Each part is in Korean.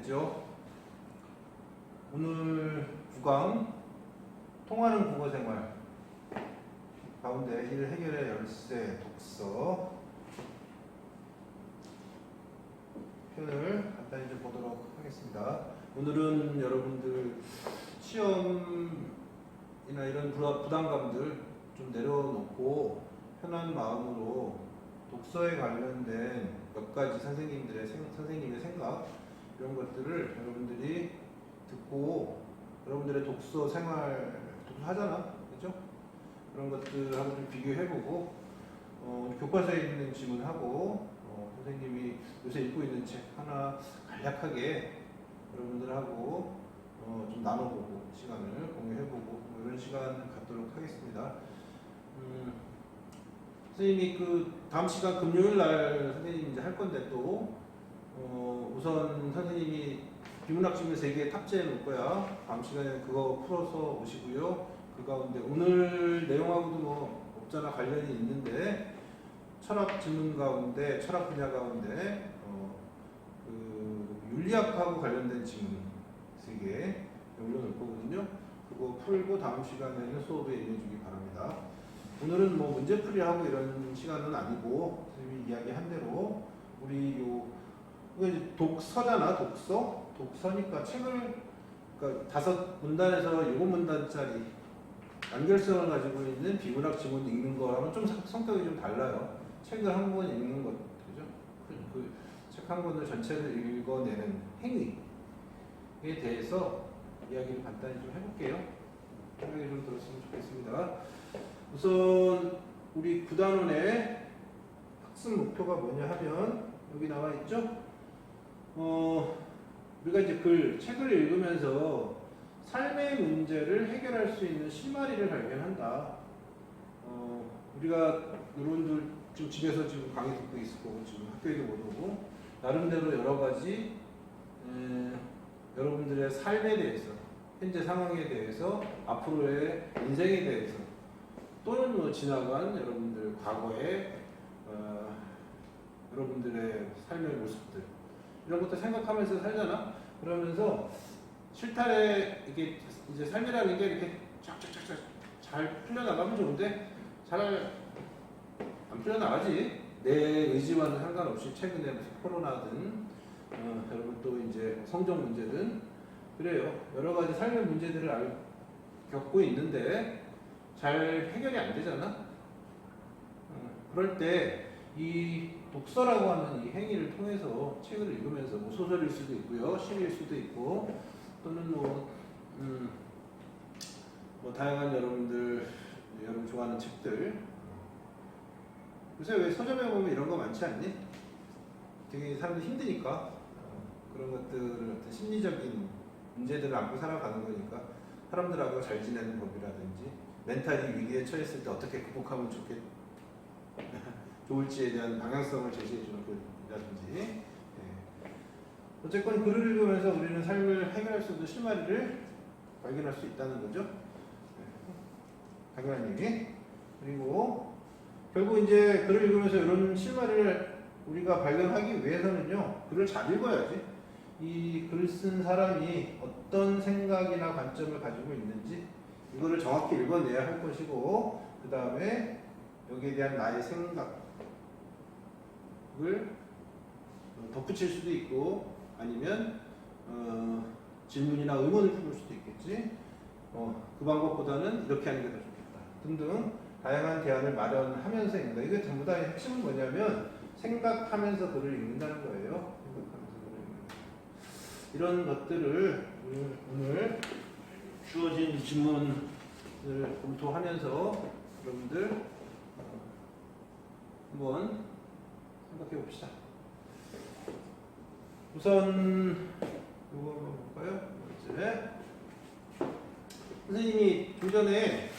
됐죠? 오늘 9강 통하는 국어생활 가운데 일 해결의 열쇠 독서 표현을 간단히 좀 보도록 하겠습니다. 오늘은 여러분들 시험이나 이런 부담감들 좀 내려놓고 편한 마음으로 독서에 관련된 몇 가지 선생님의 생각 이런 것들을 여러분들이 듣고 여러분들의 독서 생활 독서하잖아, 그죠? 그런 것들하고 좀 비교해보고 교과서에 있는 질문하고 선생님이 요새 읽고 있는 책 하나 간략하게 여러분들하고 좀 나눠보고 시간을 공유해보고 이런 시간 갖도록 하겠습니다. 선생님이 그 다음 시간 금요일 날 선생님이 이제 할 건데 또 우선 선생님이 비문학 질문 3개 탑재해 놓을 거야. 다음 시간에 그거 풀어서 오시고요. 그 가운데 오늘 내용하고도 뭐 없잖아, 관련이 있는데 철학 질문 가운데 철학 분야 가운데 그 윤리학하고 관련된 질문 3개 올려놓을 거거든요. 그거 풀고 다음 시간에는 수업에 임해주기 바랍니다. 오늘은 뭐 문제풀이하고 이런 시간은 아니고 선생님이 이야기한 대로 우리 이거 이제 독서잖아. 독서니까 책을 그러니까 5문단에서 7문단짜리 연결성을 가지고 있는 비문학 지문 읽는 거랑은 좀 성격이 좀 달라요. 책을 한 권 읽는 것, 그죠? 그 책 한 권을 전체를 읽어내는 행위에 대해서 이야기를 간단히 좀 해볼게요. 생각이 좀 들었으면 좋겠습니다. 우선 우리 9단원의 학습 목표가 뭐냐 하면 여기 나와 있죠? 우리가 이제 책을 읽으면서 삶의 문제를 해결할 수 있는 실마리를 발견한다. 우리가 여러분들 지금 집에서 지금 강의 듣고 있을 거고 지금 학교에도 못 오고 나름대로 여러 가지 여러분들의 삶에 대해서 현재 상황에 대해서 앞으로의 인생에 대해서 또는 뭐 지나간 여러분들 과거의 여러분들의 삶의 모습들 이런 것도 생각하면서 살잖아. 그러면서 실타래 이게 이제 삶이라는 게 이렇게 쫙쫙쫙쫙 잘 풀려나가면 좋은데 잘 안 풀려나가지. 내 의지와는 상관없이 최근에 무슨 코로나든 여러분 또 이제 성적 문제든 그래요. 여러 가지 삶의 문제들을 겪고 있는데 잘 해결이 안 되잖아. 그럴 때 이 독서라고 하는 이 행위를 통해서 책을 읽으면서 뭐 소설일 수도 있고요, 시일 수도 있고 또는 뭐 다양한 여러분 좋아하는 책들. 요새 왜 서점에 보면 이런 거 많지 않니? 되게 사람들이 힘드니까 그런 것들을 어떤 심리적인 문제들을 안고 살아가는 거니까 사람들하고 잘 지내는 법이라든지 멘탈이 위기에 처했을 때 어떻게 극복하면 좋을지에 대한 방향성을 제시해주는 글이라든지. 네. 어쨌건 글을 읽으면서 우리는 삶을 해결할 수 있는 실마리를 발견할 수 있다는 거죠. 당연한 얘기. 그리고 결국 이제 글을 읽으면서 이런 실마리를 우리가 발견하기 위해서는요, 글을 잘 읽어야지. 이 글을 쓴 사람이 어떤 생각이나 관점을 가지고 있는지 이거를 정확히 읽어내야 할 것이고, 그 다음에 여기에 대한 나의 생각을 덧붙일 수도 있고 아니면 질문이나 의문을 풀 수도 있겠지. 그 방법보다는 이렇게 하는 게 더 좋겠다 등등 다양한 대안을 마련하면서입니다. 이게 전부 다 핵심은 뭐냐면 생각하면서 글을 읽는다는 거예요. 이런 것들을 오늘 주어진 질문을 검토하면서 여러분들 한번 생각해 봅시다. 우선 이거 한번 볼까요? 이제 선생님이 좀 전에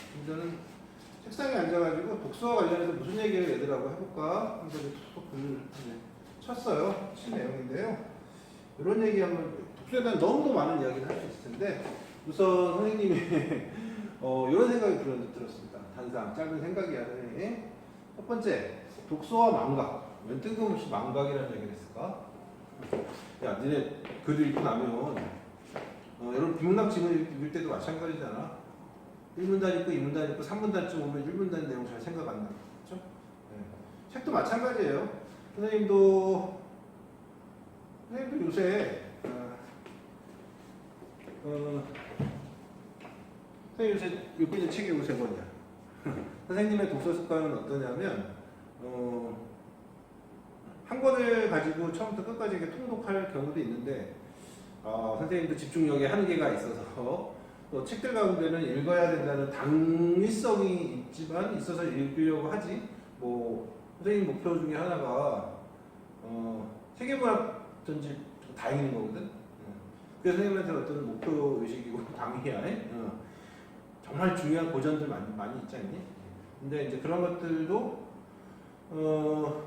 책상에 앉아가지고 독서와 관련해서 무슨 얘기를 얘들하고 해볼까 하면서 톡톡 글을 쳤어요. 친 내용인데요. 이런 얘기 하면 독서에 대한 너무 많은 이야기를 할 수 있을 텐데 우선 선생님이 이런 생각이 들었습니다. 단상 짧은 생각이야 선생님. 첫 번째, 독서와 망각. 왜 뜬금없이 망각이라는 얘기를 했을까? 야, 니네 글을 읽고 나면 여러분 비문학 지문 읽을 때도 마찬가지잖아. 1문단 읽고 2문단 읽고 3문단쯤 오면 1문단 내용 잘 생각 안 나. 그렇죠? 네. 책도 마찬가지예요. 선생님도 요새 선생님 요새 읽고 있는 책이 요새 뭐냐? 선생님의 독서 습관은 어떠냐면 한 권을 가지고 처음부터 끝까지 이렇게 통독할 경우도 있는데 선생님도 집중력에 한계가 있어서 또 책들 가운데는 읽어야 된다는 당위성이 있어서 읽으려고 하지. 뭐 선생님 목표 중에 하나가 세계문학 전집 다 읽는 거거든. 그래서 선생님한테 어떤 목표 의식이고 당위야. 정말 중요한 고전들 많이 있지 않니? 근데 이제 그런 것들도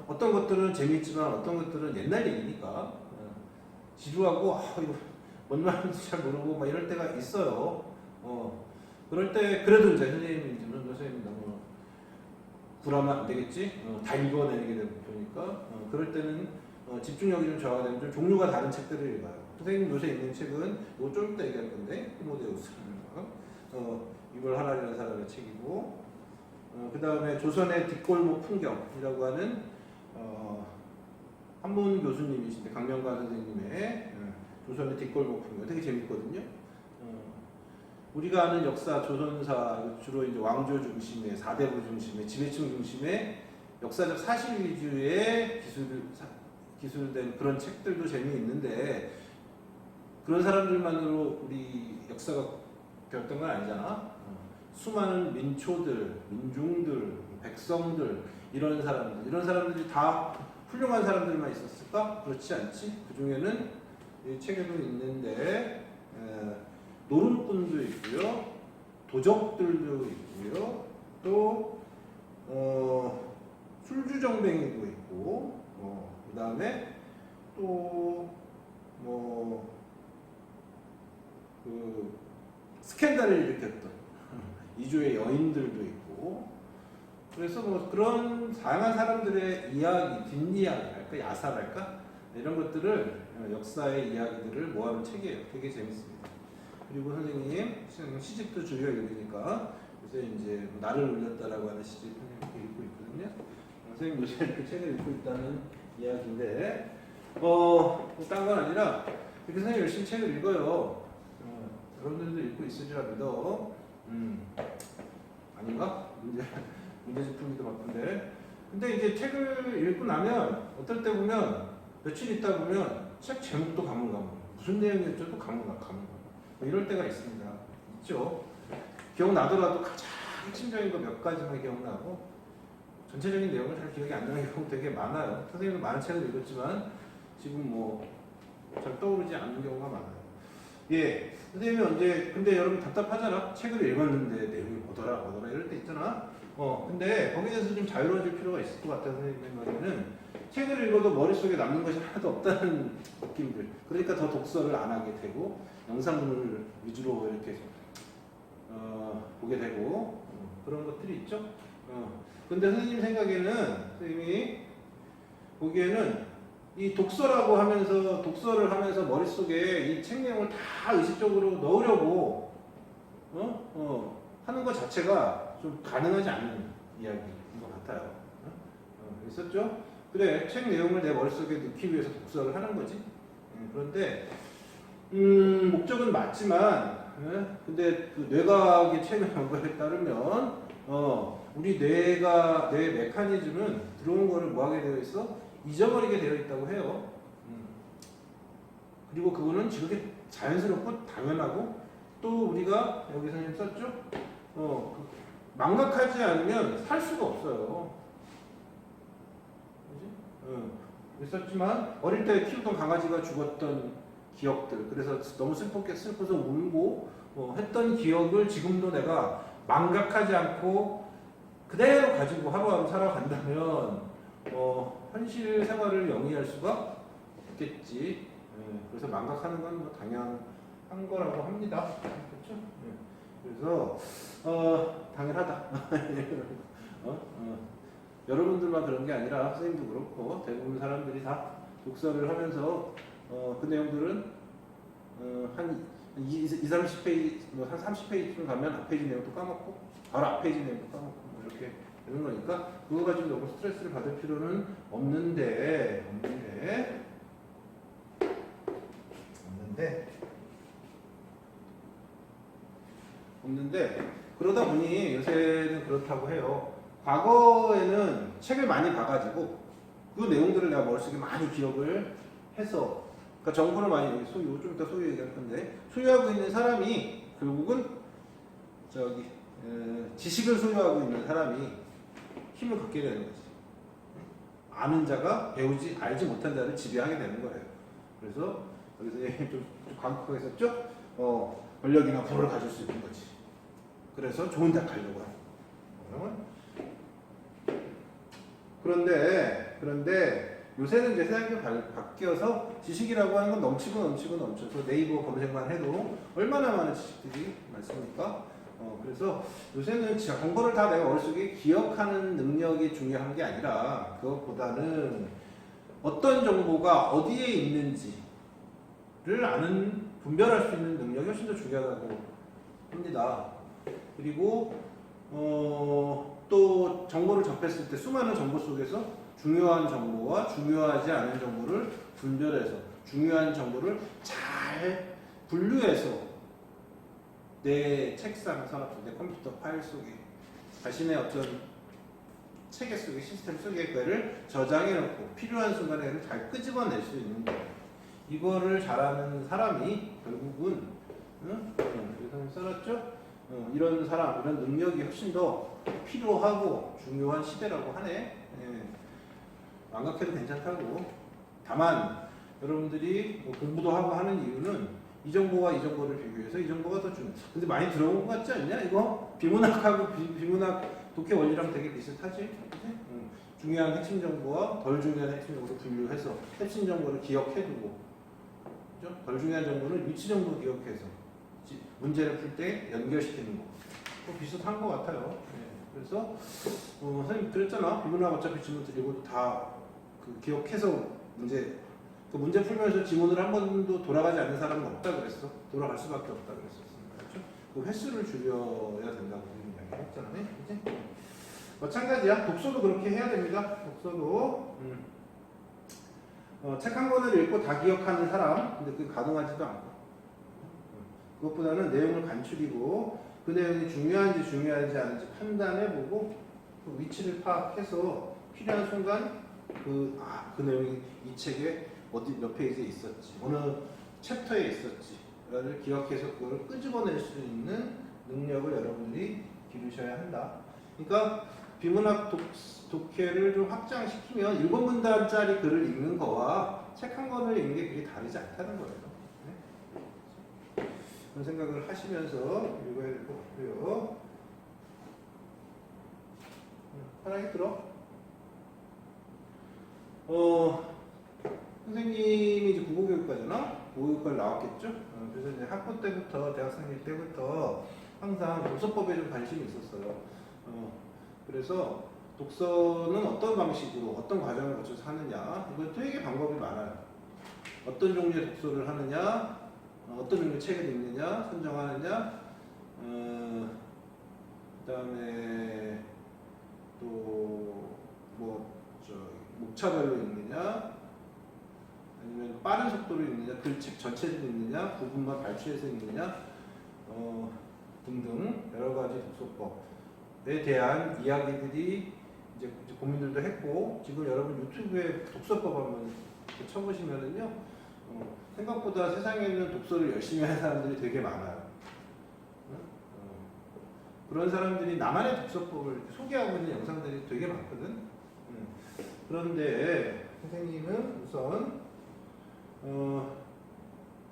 어떤 것들은 재미있지만 어떤 것들은 옛날 얘기니까 지루하고 이거 뭔 말인지 잘 모르고 막 이럴 때가 있어요. 그럴 때 그래도 이제 선생님 너무 굴하면 안 되겠지. 다 읽어내게 되는 목표니까 그럴 때는 집중력이 좀 저하되면 좀 종류가 다른 책들을 읽어요. 선생님 요새 읽는 책은 이거 좀 이따 얘기할 건데 히모데우스 이걸 하라라는 사람의 책이고 그 다음에 조선의 뒷골목 풍경이라고 하는 한문 교수님이신데 강명관 선생님의 조선의 뒷골목 풍경 되게 재밌거든요. 우리가 아는 역사 조선사 주로 이제 왕조 중심의 사대부 중심의 지배층 중심의 역사적 사실 위주의 기술된 그런 책들도 재미있는데 그런 사람들만으로 우리 역사가 되었던 건 아니잖아. 수많은 민초들, 민중들, 백성들 이런 사람들이 다 훌륭한 사람들만 있었을까? 그렇지 않지. 그 중에는 이 책에도 있는데 노름꾼도 있고요, 도적들도 있고요, 또 술주정뱅이도 있고, 그 다음에 또 그 스캔들을 일으켰던 이조의 여인들도 있고, 그래서 뭐 그런 다양한 사람들의 이야기, 뒷이야기랄까, 야사랄까 이런 것들을 역사의 이야기들을 모아놓은 책이에요. 되게 재밌습니다. 그리고 선생님 시집도 줄여 읽으니까 요새 이제 나를 울렸다라고 하는 시집 선생님 읽고 있거든요. 선생님 요새 이렇게 책을 읽고 있다는 이야기인데 딴 건 아니라 이렇게 선생님 열심히 책을 읽어요. 여러분들도 읽고 있을 줄 믿어. 아닌가? 문제집품이도 바쁜데. 근데 이제 책을 읽고 나면 어떨 때 보면 며칠 있다 보면 책 제목도 가물가물, 무슨 내용이었죠? 가물가물. 뭐 이럴 때가 있습니다. 있죠. 기억나더라도 가장 핵심적인 거 몇 가지만 기억나고 전체적인 내용을 잘 기억이 안 나는 경우 되게 많아요. 선생님도 많은 책을 읽었지만 지금 뭐 잘 떠오르지 않는 경우가 많아요. 예, 선생님이 언제 근데 여러분 답답하잖아. 책을 읽었는데 내용이 뭐더라 이럴 때 있잖아. 근데 거기에 대해서 좀 자유로워질 필요가 있을 것 같아요. 선생님 생각에는 책을 읽어도 머릿속에 남는 것이 하나도 없다는 느낌들. 그러니까 더 독서를 안 하게 되고 영상물을 위주로 이렇게 보게 되고 그런 것들이 있죠. 근데 선생님 생각에는 선생님이 보기에는 이 독서를 하면서 머릿속에 이 책 내용을 다 의식적으로 넣으려고 하는 것 자체가 좀 가능하지 않은 이야기인 것 같아요. 있었죠? 그래, 책 내용을 내 머릿속에 넣기 위해서 독서를 하는 거지. 그런데 목적은 맞지만 근데 그 뇌과학의 최근 연구에 따르면 우리 뇌 메커니즘은 들어온 거를 뭐 하게 되어 있어? 잊어버리게 되어 있다고 해요. 그리고 그거는 지극히 자연스럽고 당연하고 또 우리가 여기 선생님 썼죠? 망각하지 않으면 살 수가 없어요. 그지? 썼지만 어릴 때 키우던 강아지가 죽었던 기억들, 그래서 너무 슬퍼서 울고 했던 기억을 지금도 내가 망각하지 않고 그대로 가지고 하루하루 살아간다면 현실 생활을 영위할 수가 없겠지. 그래서 망각하는 건 뭐 당연한 거라고 합니다. 그렇죠? 그래서 당연하다. 여러분들만 그런 게 아니라 선생님도 그렇고 대부분 사람들이 다 독서를 하면서 그 내용들은 한 30페이지, 한 30페이지쯤 가면 앞페이지 내용도 까먹고 바로 앞페이지 내용도 까먹고 뭐 이렇게 되는 거니까 그거 가지고 너무 스트레스를 받을 필요는 없는데 그러다 보니 요새는 그렇다고 해요. 과거에는 책을 많이 봐가지고 그 내용들을 내가 머릿속에 많이 기억을 해서 그러니까 정보를 많이 좀 이따 소유 얘기할 건데 소유하고 있는 사람이 결국은 지식을 소유하고 있는 사람이 힘을 갖게 되는 거지. 아는 자가 알지 못한 자를 지배하게 되는 거예요. 그래서 여기서 좀 광고가 있었죠? 권력이나 부를 가질 수 있는 거지. 그래서 좋은 데 가려고 하는. 그런데 요새는 이제 세상이 바뀌어서 지식이라고 하는 건 넘쳐서 네이버 검색만 해도 얼마나 많은 지식들이 많습니까? 그래서 요새는 정보를 다 내가 머릿속에 기억하는 능력이 중요한 게 아니라 그것보다는 어떤 정보가 어디에 있는지를 분별할 수 있는 능력이 훨씬 더 중요하다고 합니다. 그리고 또 정보를 접했을 때 수많은 정보 속에서 중요한 정보와 중요하지 않은 정보를 분별해서 중요한 정보를 잘 분류해서 내 책상 서랍, 내 컴퓨터 파일 속에 자신의 어떤 체계 속에 시스템 속에 그거를 저장해 놓고 필요한 순간에 그걸 잘 끄집어낼 수 있는 거예요. 이거를 잘하는 사람이 결국은 여기 써놨죠? 이런 능력이 훨씬 더 필요하고 중요한 시대라고 하네. 망각해도 괜찮다고. 다만 여러분들이 공부도 하고 하는 이유는 이 정보와 이 정보를 비교해서 이 정보가 더 근데 많이 들어본 것 같지 않냐? 이거 비문학하고 비문학 독해 원리랑 되게 비슷하지? 그치? 중요한 핵심 정보와 덜 중요한 핵심 정보를 분류해서 핵심 정보를 기억해두고, 그죠? 덜 중요한 정보는 위치 정보 기억해서 문제를 풀 때 연결시키는 거. 비슷한 것 같아요. 그래서 선생님 그랬잖아. 비문학 어차피 지문 드리고 다 기억해서 문제 풀면서 지문을 한 번도 돌아가지 않는 사람은 없다 그랬어. 돌아갈 수밖에 없다 그랬었습니다. 그렇죠? 그 횟수를 줄여야 된다고 이야기 했잖아요. 그치? 마찬가지야. 독서도 그렇게 해야 됩니다. 독서도 책 한 권을 읽고 다 기억하는 사람, 근데 그게 가능하지도 않고, 그것보다는 내용을 간추리고 그 내용이 중요한지 중요하지 않은지 판단해보고 그 위치를 파악해서 필요한 순간 그 내용이 이 책에 몇 페이지에 있었지, 어느 챕터에 있었지를 기억해서 그걸 끄집어낼 수 있는 능력을 여러분들이 기르셔야 한다. 그러니까 비문학 독해를 좀 확장시키면 7문단짜리 글을 읽는 거와 책 한 권을 읽는 게 그리 다르지 않다는 거예요. 그런 생각을 하시면서 읽어야 될 것 같고요. 편하게 들어. 선생님이 이제 국어교육과잖아? 국어교육과를 나왔겠죠? 그래서 이제 학부 때부터, 대학생일 때부터 항상 독서법에 좀 관심이 있었어요. 그래서 독서는 어떤 방식으로, 어떤 과정을 거쳐서 하느냐, 이건 되게 방법이 많아요. 어떤 종류의 독서를 하느냐, 어떤 종류의 책을 읽느냐, 선정하느냐, 그 다음에 또 목차별로 읽느냐, 아니면 빠른 속도로 읽느냐, 글책 전체를 읽느냐, 부분만 발췌해서 읽느냐, 등등 여러 가지 독서법에 대한 이야기들이 이제 고민들도 했고, 지금 여러분 유튜브에 독서법 한번 쳐보시면은요, 생각보다 세상에는 독서를 열심히 하는 사람들이 되게 많아요. 그런 사람들이 나만의 독서법을 소개하고 있는 영상들이 되게 많거든. 그런데 선생님은 우선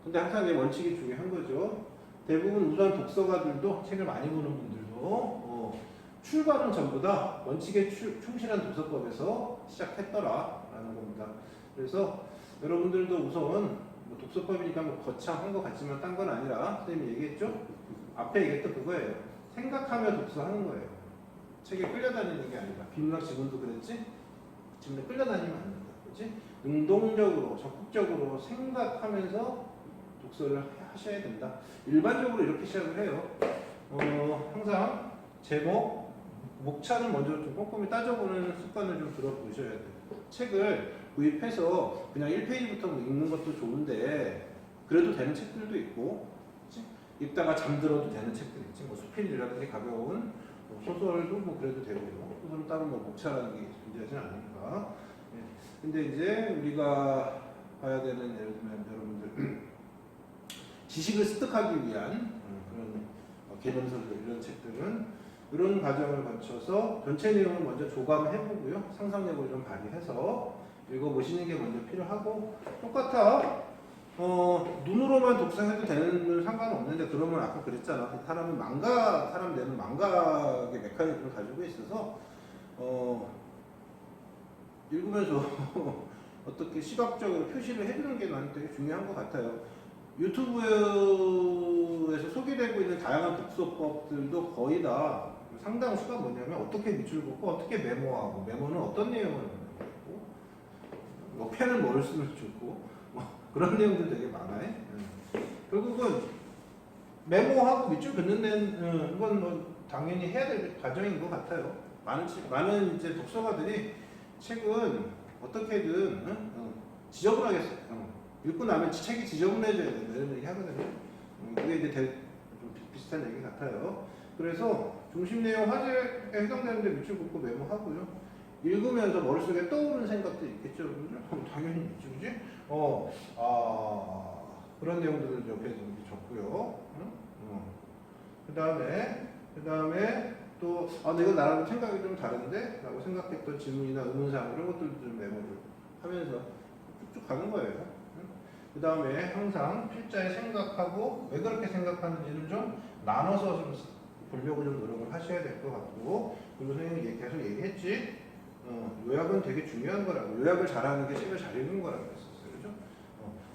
근데 항상 이 원칙이 중요한 거죠. 대부분 우선 독서가들도, 책을 많이 보는 분들도 출발은 전부 다 원칙에 충실한 독서법에서 시작했더라라는 겁니다. 그래서 여러분들도 우선 독서법이니까 거창한 것 같지만 딴 건 아니라, 선생님이 얘기했죠? 앞에 얘기했던 그거예요. 생각하며 독서하는 거예요. 책에 끌려다니는 게 아니라. 비문학 지문도 그랬지? 지문에 끌려다니면 안 된다. 그렇지? 능동적으로 적극적으로 생각하면서 독서를 하셔야 된다. 일반적으로 이렇게 시작을 해요. 항상 제목, 목차를 먼저 좀 꼼꼼히 따져보는 습관을 좀 들어보셔야 돼요. 책을 구입해서 그냥 1페이지부터 읽는 것도 좋은데 그래도 되는 책들도 있고, 그치? 읽다가 잠들어도 되는 책들 있지. 뭐 수필이라든지 가벼운 뭐 소설도 뭐 그래도 되고요. 소설은 따로 뭐 목차라는 게 존재하지는 않으니까. 예. 근데 이제 우리가 봐야 되는, 예를 들면 여러분들 지식을 습득하기 위한 그런 개념서들, 이런 책들은 이런 과정을 거쳐서 전체 내용을 먼저 조감해보고요. 상상력을 좀 발휘해서 읽어보시는 게 먼저 필요하고, 똑같아. 눈으로만 독서해도 되는 상관없는데, 그러면 아까 그랬잖아. 사람은 사람 내는 망각의 메커니즘을 가지고 있어서, 읽으면서 어떻게 시각적으로 표시를 해주는 게 나는 되게 중요한 것 같아요. 유튜브에서 소개되고 있는 다양한 독서법들도 거의 다 상당수가 뭐냐면 어떻게 밑줄 긋고 어떻게 메모하고, 메모는 어떤 내용을 메모하고, 뭐 펜을 뭐를 쓰면 좋고, 뭐 그런 내용들 되게 많아요. 결국은 메모하고 밑줄 긋는 데는 이건 뭐 당연히 해야 될 과정인 것 같아요. 많은 이제 독서가들이 책은 어떻게든 지저분하게 써요. 읽고 나면 책이 지저분해져야 된다, 이런 얘기 하거든요. 그게 이제 좀 비슷한 얘기 같아요. 그래서 중심 내용 화제에 해당되는데 밑줄 긋고 메모하고요. 읽으면서 머릿속에 떠오르는 생각도 있겠죠, 여러분들? 당연히 있죠, 그지? 그런 내용들을 옆에 좀 적고요. 그 다음에 또, 내가 나랑 생각이 좀 다른데? 라고 생각했던 질문이나 의문사항, 이런 것들도 좀 메모를 하면서 쭉쭉 가는 거예요. 그 다음에 항상 필자에 생각하고 왜 그렇게 생각하는지를 좀 나눠서 좀 보려고 좀 노력을 하셔야 될 것 같고, 그리고 선생님이 계속 얘기했지, 요약은 되게 중요한 거라고. 요약을 잘하는 게 책을 잘 읽는 거라고 했었어요. 그죠?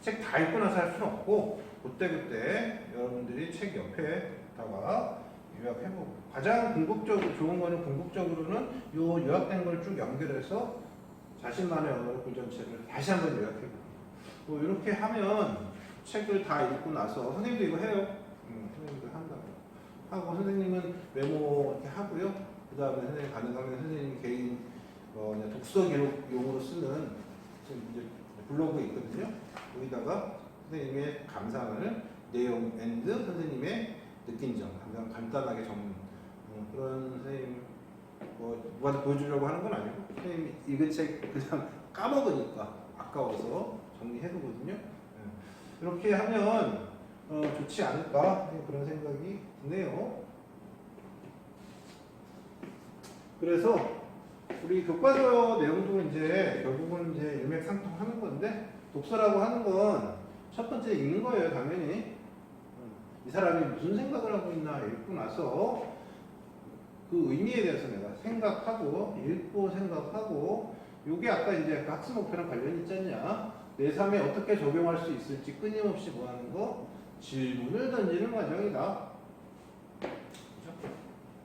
책 다 읽고 나서 할 수는 없고, 그때그때 여러분들이 책 옆에다가 요약해보고, 가장 궁극적으로 좋은 거는, 궁극적으로는 요 요약된 걸 쭉 연결해서 자신만의 언어로 그 전체를 다시 한번 요약해보고, 뭐 이렇게 하면 책을 다 읽고 나서, 선생님도 이거 해요. 선생님도 한다고 하고, 선생님은 메모 이렇게 하고요. 그 다음에 선생님 가능하면 선생님 개인 독서 기록용으로 쓰는 이제 블로그 있거든요. 거기다가 선생님의 감상을 내용 앤드 선생님의 느낀 점 간단하게 적는 그런, 선생님 누구한테 보여주려고 하는 건 아니고, 선생님 읽은 책 그냥 까먹으니까 아까워서 정리해두거든요. 이렇게 하면 좋지 않을까, 그런 생각이 드네요. 그래서 우리 교과서 내용도 이제 결국은 이제 일맥상통하는 건데, 독서라고 하는 건 첫 번째 읽는 거예요, 당연히. 이 사람이 무슨 생각을 하고 있나 읽고 나서 그 의미에 대해서 내가 생각하고, 읽고 생각하고, 요게 아까 이제 학습 목표랑 관련이 있지 않냐, 내 삶에 어떻게 적용할 수 있을지 끊임없이 뭐 하는 거, 질문을 던지는 과정이다.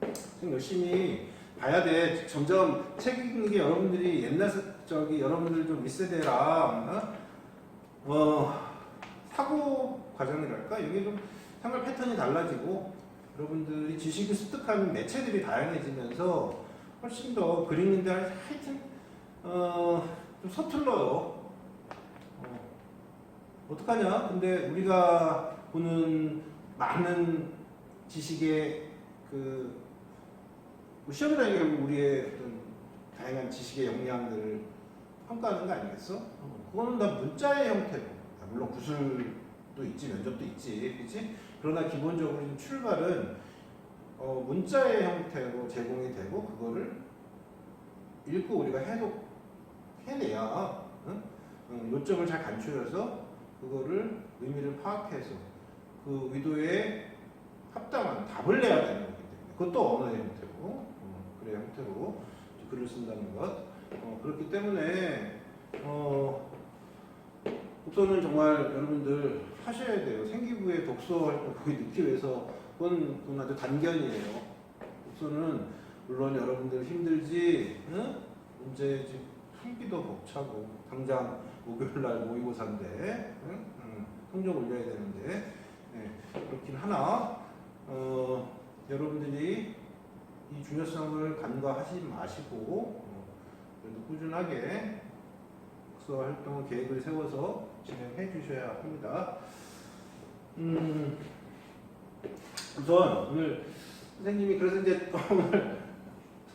그죠? 열심히 봐야 돼. 점점 책 읽는 게 여러분들이 여러분들 좀 윗세대라, 사고 과정이랄까? 이게 좀 생활 패턴이 달라지고, 여러분들이 지식을 습득하는 매체들이 다양해지면서 훨씬 더 글 읽는데 하여튼, 좀 서툴러요. 어떡하냐? 근데 우리가 보는 많은 지식의 시험이라는 게 결국 우리의 어떤 다양한 지식의 역량들을 평가하는 거 아니겠어? 그거는 다 문자의 형태로, 물론 구술도 있지, 면접도 있지, 그렇지? 그러나 기본적으로 출발은 문자의 형태로 제공이 되고, 그거를 읽고 우리가 해내야 요점을 잘 간추려서 그거를 의미를 파악해서 그 의도에 합당한 답을 내야 되는 거기 때문에, 그것도 언어의 형태로, 글의 형태로 글을 쓴다는 것. 그렇기 때문에 독서는 정말 여러분들 하셔야 돼요. 생기부의 독서 활동 거의 넣기 위해서, 그건 아주 단견이에요. 독서는 물론 여러분들 힘들지, 문제 풀기도 벅차고, 당장 목요일 날 모의고사인데 성적 올려야 되는데 그렇긴 하나 여러분들이 이 중요성을 간과하지 마시고 그래도 꾸준하게 독서 활동을 계획을 세워서 진행해 주셔야 합니다. 우선 오늘 선생님이 그래서 이제 오늘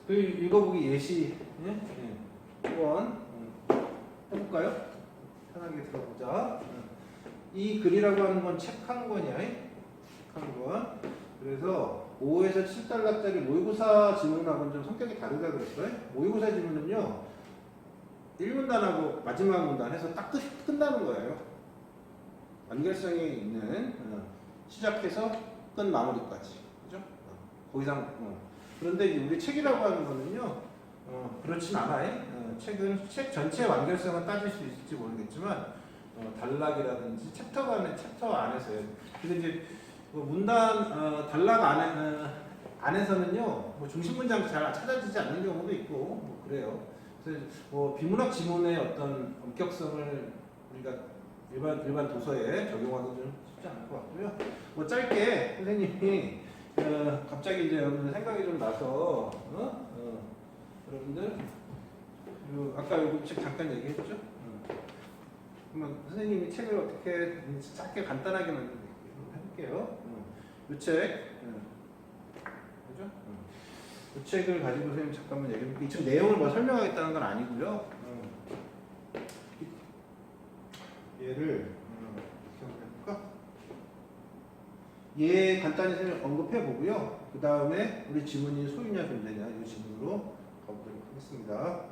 그 읽어보기 예시 한번 해볼까요? 편하게 들어보자. 이 글이라고 하는 건 책 한 권이야. 책 한 권. 그래서 5에서 7달러짜리 모의고사 지문하고는 좀 성격이 다르다 그랬어요. 모의고사 지문은요 1문단하고 마지막 문단 해서 딱 끝나는 거예요. 완결성이 있는 시작해서 끝 마무리까지. 그죠? 그 이상. 그런데 이제 우리 책이라고 하는 거는요 그렇진 않아요. 책은 책 전체 완결성은 따질 수 있을지 모르겠지만 단락이라든지 챕터 간의 챕터 안에서요. 근데 이제 문단 단락 안에서는요 뭐 중심 문장 잘 찾아지지 않는 경우도 있고 뭐 그래요. 그래서 뭐 비문학 지문의 어떤 엄격성을 우리가 일반 도서에 적용하기 좀 쉽지 않을 것 같고요. 뭐 짧게 선생님이 갑자기 이제 여러분들 생각이 좀 나서 여러분들 아까 요거 책 잠깐 얘기했죠? 그러면 선생님이 책을 어떻게 짧게 간단하게만 해볼게요. 이 책, 그죠? 이 책을 가지고 선생님 잠깐만 얘기해볼게요. 지금 내용을 뭐 설명하겠다는 건 아니고요. 얘를 어떻게 해볼까? 얘 간단히 선생님 언급해 보고요. 그 다음에 우리 지문이 소유냐 존재냐 이 지문으로 가보도록 하겠습니다.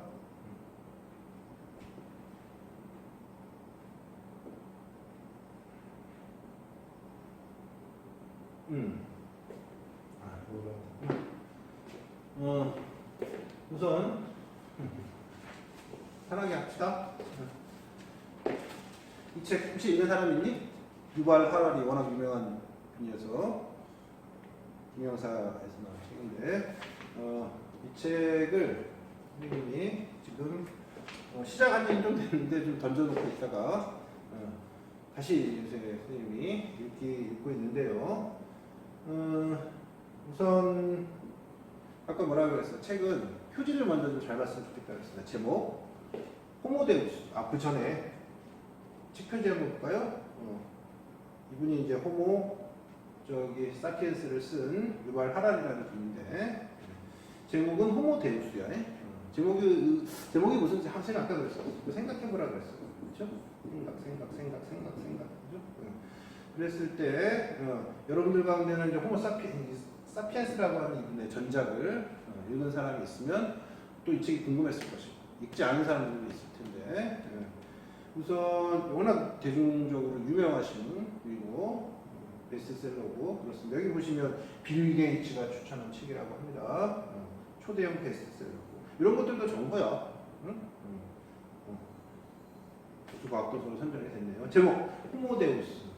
우선 편하게 합시다. 이 책 혹시 읽는 사람 있니? 유발 하라리 워낙 유명한 분이어서 김영사에서 나온 책인데 이 책을 선생님이 지금 시작한 지는 좀 됐는데 좀 던져놓고 있다가 다시 요새 선생님이 읽고 있는데요. 우선 아까 뭐라고 그랬어? 책은 표지를 먼저 좀 잘 봤으면 좋겠다 그랬습니다. 제목 호모데우스. 그 전에 책 표지 한번 볼까요? 이분이 이제 호모 사피엔스를 쓴 유발 하라리라는 분인데 제목은 호모데우스야. 제목이 무슨 학생 아까 그랬어. 생각해보라 그랬어. 그렇죠? 생각. 그죠? 그랬을 때 여러분들 가운데는 이제 호모 사피엔스라고 하는 이분의 전작을 읽은 사람이 있으면 또 이 책이 궁금했을 것이고 읽지 않은 사람들도 있을 텐데 우선 워낙 대중적으로 유명하신 그리고 베스트셀러고 그렇습니다. 여기 보시면 빌 게이츠가 추천한 책이라고 합니다. 초대형 베스트셀러고 이런 것들도 정보야. 과학도서로 선정이 됐네요. 제목 호모데우스.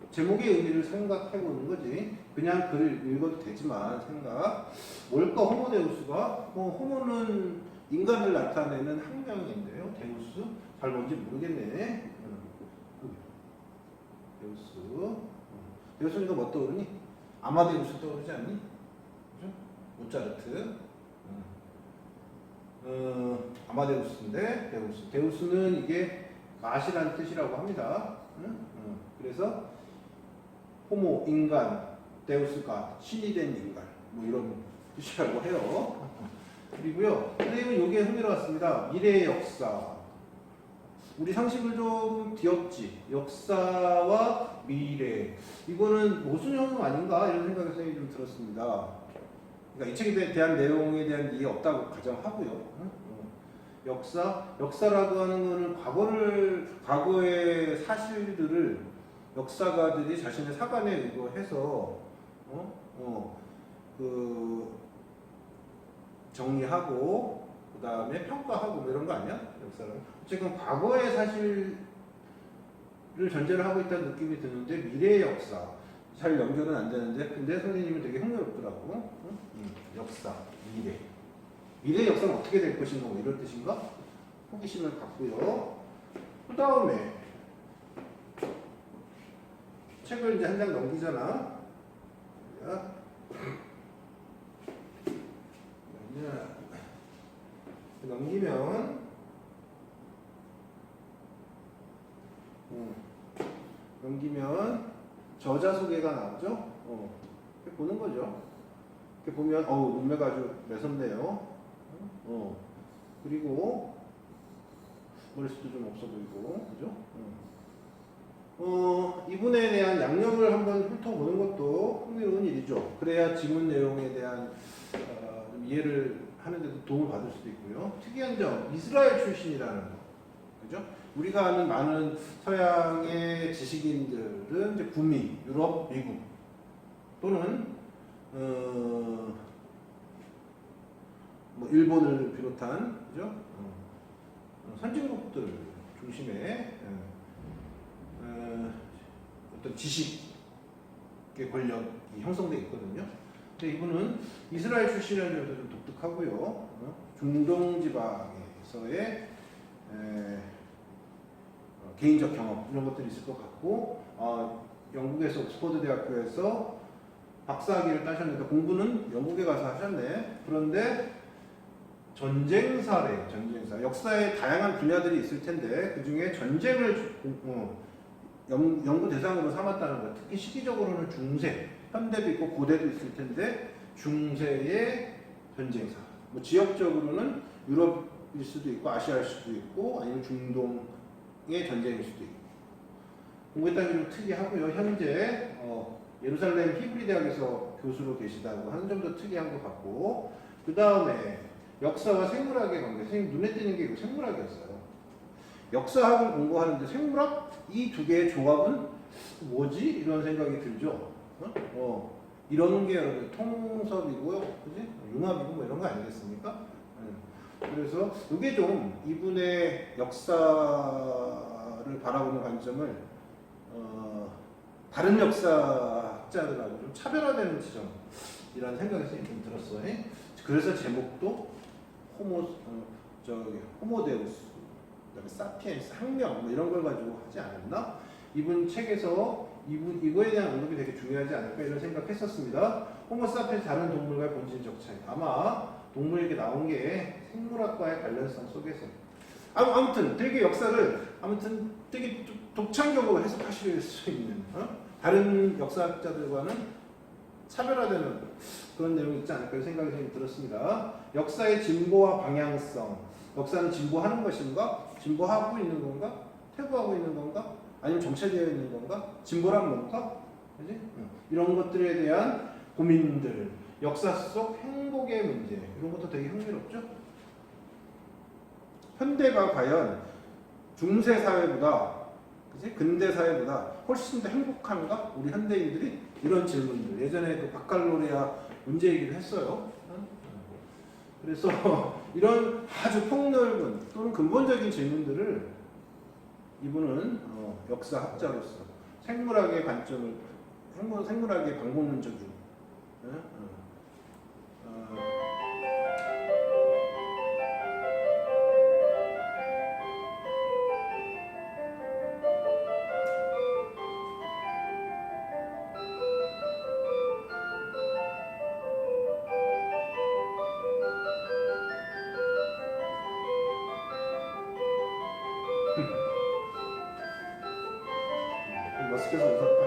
제목의 의미를 생각해보는 거지. 그냥 글을 읽어도 되지만 뭘까 호모데우스가? 호모는 인간을 나타내는 학명인데요. 데우스? 잘 뭔지 모르겠네. 데우스. 데우스니까 뭐 떠오르니? 아마데우스 떠오르지 않니? 그죠? 모차르트. 아마데우스인데 데우스. 데우스는 이게 맛이라는 뜻이라고 합니다. 그래서 호모 인간, 데우스가 신이 된 인간 뭐 이런 뜻이라고 해요. 그리고요 선생님은 이게 흥미로웠습니다. 미래의 역사. 우리 상식을 좀 뒤엎지. 역사와 미래. 이거는 모순형 아닌가 이런 생각이 선생님이 좀 들었습니다. 그러니까 이 책에 대한 내용에 대한 이해 없다고 가정하고요. 역사라고 하는 거는 과거의 사실들을 역사가들이 자신의 사관에 의거해서 정리하고 그 다음에 평가하고 뭐 이런 거 아니야? 역사는 어쨌든 과거의 사실을 전제로 하고 있다는 느낌이 드는데 미래의 역사 잘 연결은 안 되는데 근데 선생님은 되게 흥미롭더라고. 역사, 미래의 역사는 어떻게 될 것인가 뭐 이런 뜻인가? 호기심을 갖고요. 그 다음에 책을 이제 한 장 넘기잖아. 자, 넘기면 저자 소개가 나오죠. 이렇게 보는 거죠. 이렇게 보면 문맥 아주 매섭네요. 그리고 머릿수도 좀 없어 보이고, 그죠? 이분에 대한 양력을 한번 훑어보는 것도 흥미로운 일이죠. 그래야 지문 내용에 대한 좀 이해를 하는데도 도움을 받을 수도 있고요. 특이한 점, 이스라엘 출신이라는 거, 그죠? 우리가 아는 많은 서양의 지식인들은 이제 북미, 유럽, 미국 또는 뭐 일본을 비롯한, 그죠? 선진국들 중심의 어떤 지식의 권력이 형성되어 있거든요. 근데 이분은 이스라엘 출신이라는 점도 좀 독특하고요. 중동 지방에서의 개인적 경험 이런 것들이 있을 것 같고, 영국에서 옥스퍼드 대학교에서 박사학위를 따셨는데 공부는 영국에 가서 하셨네. 그런데 전쟁사 역사의 다양한 분야들이 있을 텐데 그 중에 전쟁을 연구 대상으로 삼았다는 것. 특히 시기적으로는 중세, 현대도 있고 고대도 있을 텐데 중세의 전쟁사. 뭐 지역적으로는 유럽일 수도 있고 아시아일 수도 있고 아니면 중동의 전쟁일 수도 있고. 공부했다는 게 좀 특이하고요. 현재 예루살렘 히브리 대학에서 교수로 계시다고 하는 점도 특이한 것 같고, 그 다음에 역사와 생물학의 관계. 선생님 눈에 띄는 게 생물학이었어요. 역사학을 공부하는데 생물학? 이 두 개의 조합은 뭐지? 이런 생각이 들죠. 이런 게 여러분 통섭이고요, 그지? 융합이고 뭐 이런 거 아니겠습니까? 그래서 이게 좀 이분의 역사를 바라보는 관점을 다른 역사학자들하고 좀 차별화되는 지점이라는 생각이 좀 들었어요. 그래서 제목도 호모데우스, 그다음에 사피엔스, 학명 뭐 이런 걸 가지고 하지 않았나? 이분 책에서 이거에 대한 언급이 되게 중요하지 않을까 이런 생각했었습니다. 호모사피엔스 다른 동물과의 본질적 차이. 아마 동물에게 나온 게 생물학과의 관련성 속에서. 아무튼 되게 역사를 되게 독창적으로 해석하실 수 있는 다른 역사학자들과는 차별화되는 그런 내용이 있지 않을까 생각이 좀 들었습니다. 역사의 진보와 방향성. 역사는 진보하는 것인가? 진보하고 있는 건가? 퇴보하고 있는 건가? 아니면 정체되어 있는 건가? 진보란 뭔가? 그지? 이런 것들에 대한 고민들. 역사 속 행복의 문제. 이런 것도 되게 흥미롭죠? 현대가 과연 중세 사회보다, 그지? 근대 사회보다 훨씬 더 행복한가? 우리 현대인들이? 이런 질문들. 예전에 그 바칼로레아 문제이기도 했어요. 그래서 이런 아주 폭넓은 또는 근본적인 질문들을 이분은 역사학자로서 생물학의 관점을, 생물학의 방법론적인 머스켓에서 웃었다.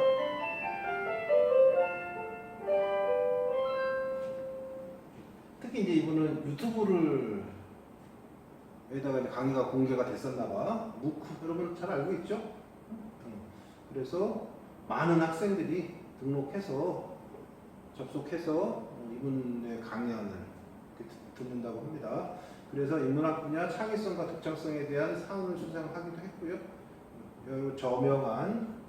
특히 이제 이분은 유튜브를 에다가 이제 강의가 공개가 됐었나봐. 무크 여러분 잘 알고 있죠? 그래서 많은 학생들이 등록해서 접속해서 이분의 강연을 듣는다고 합니다. 그래서 인문학 분야 창의성과 독창성에 대한 상을 수상하기도 했고요. 저명한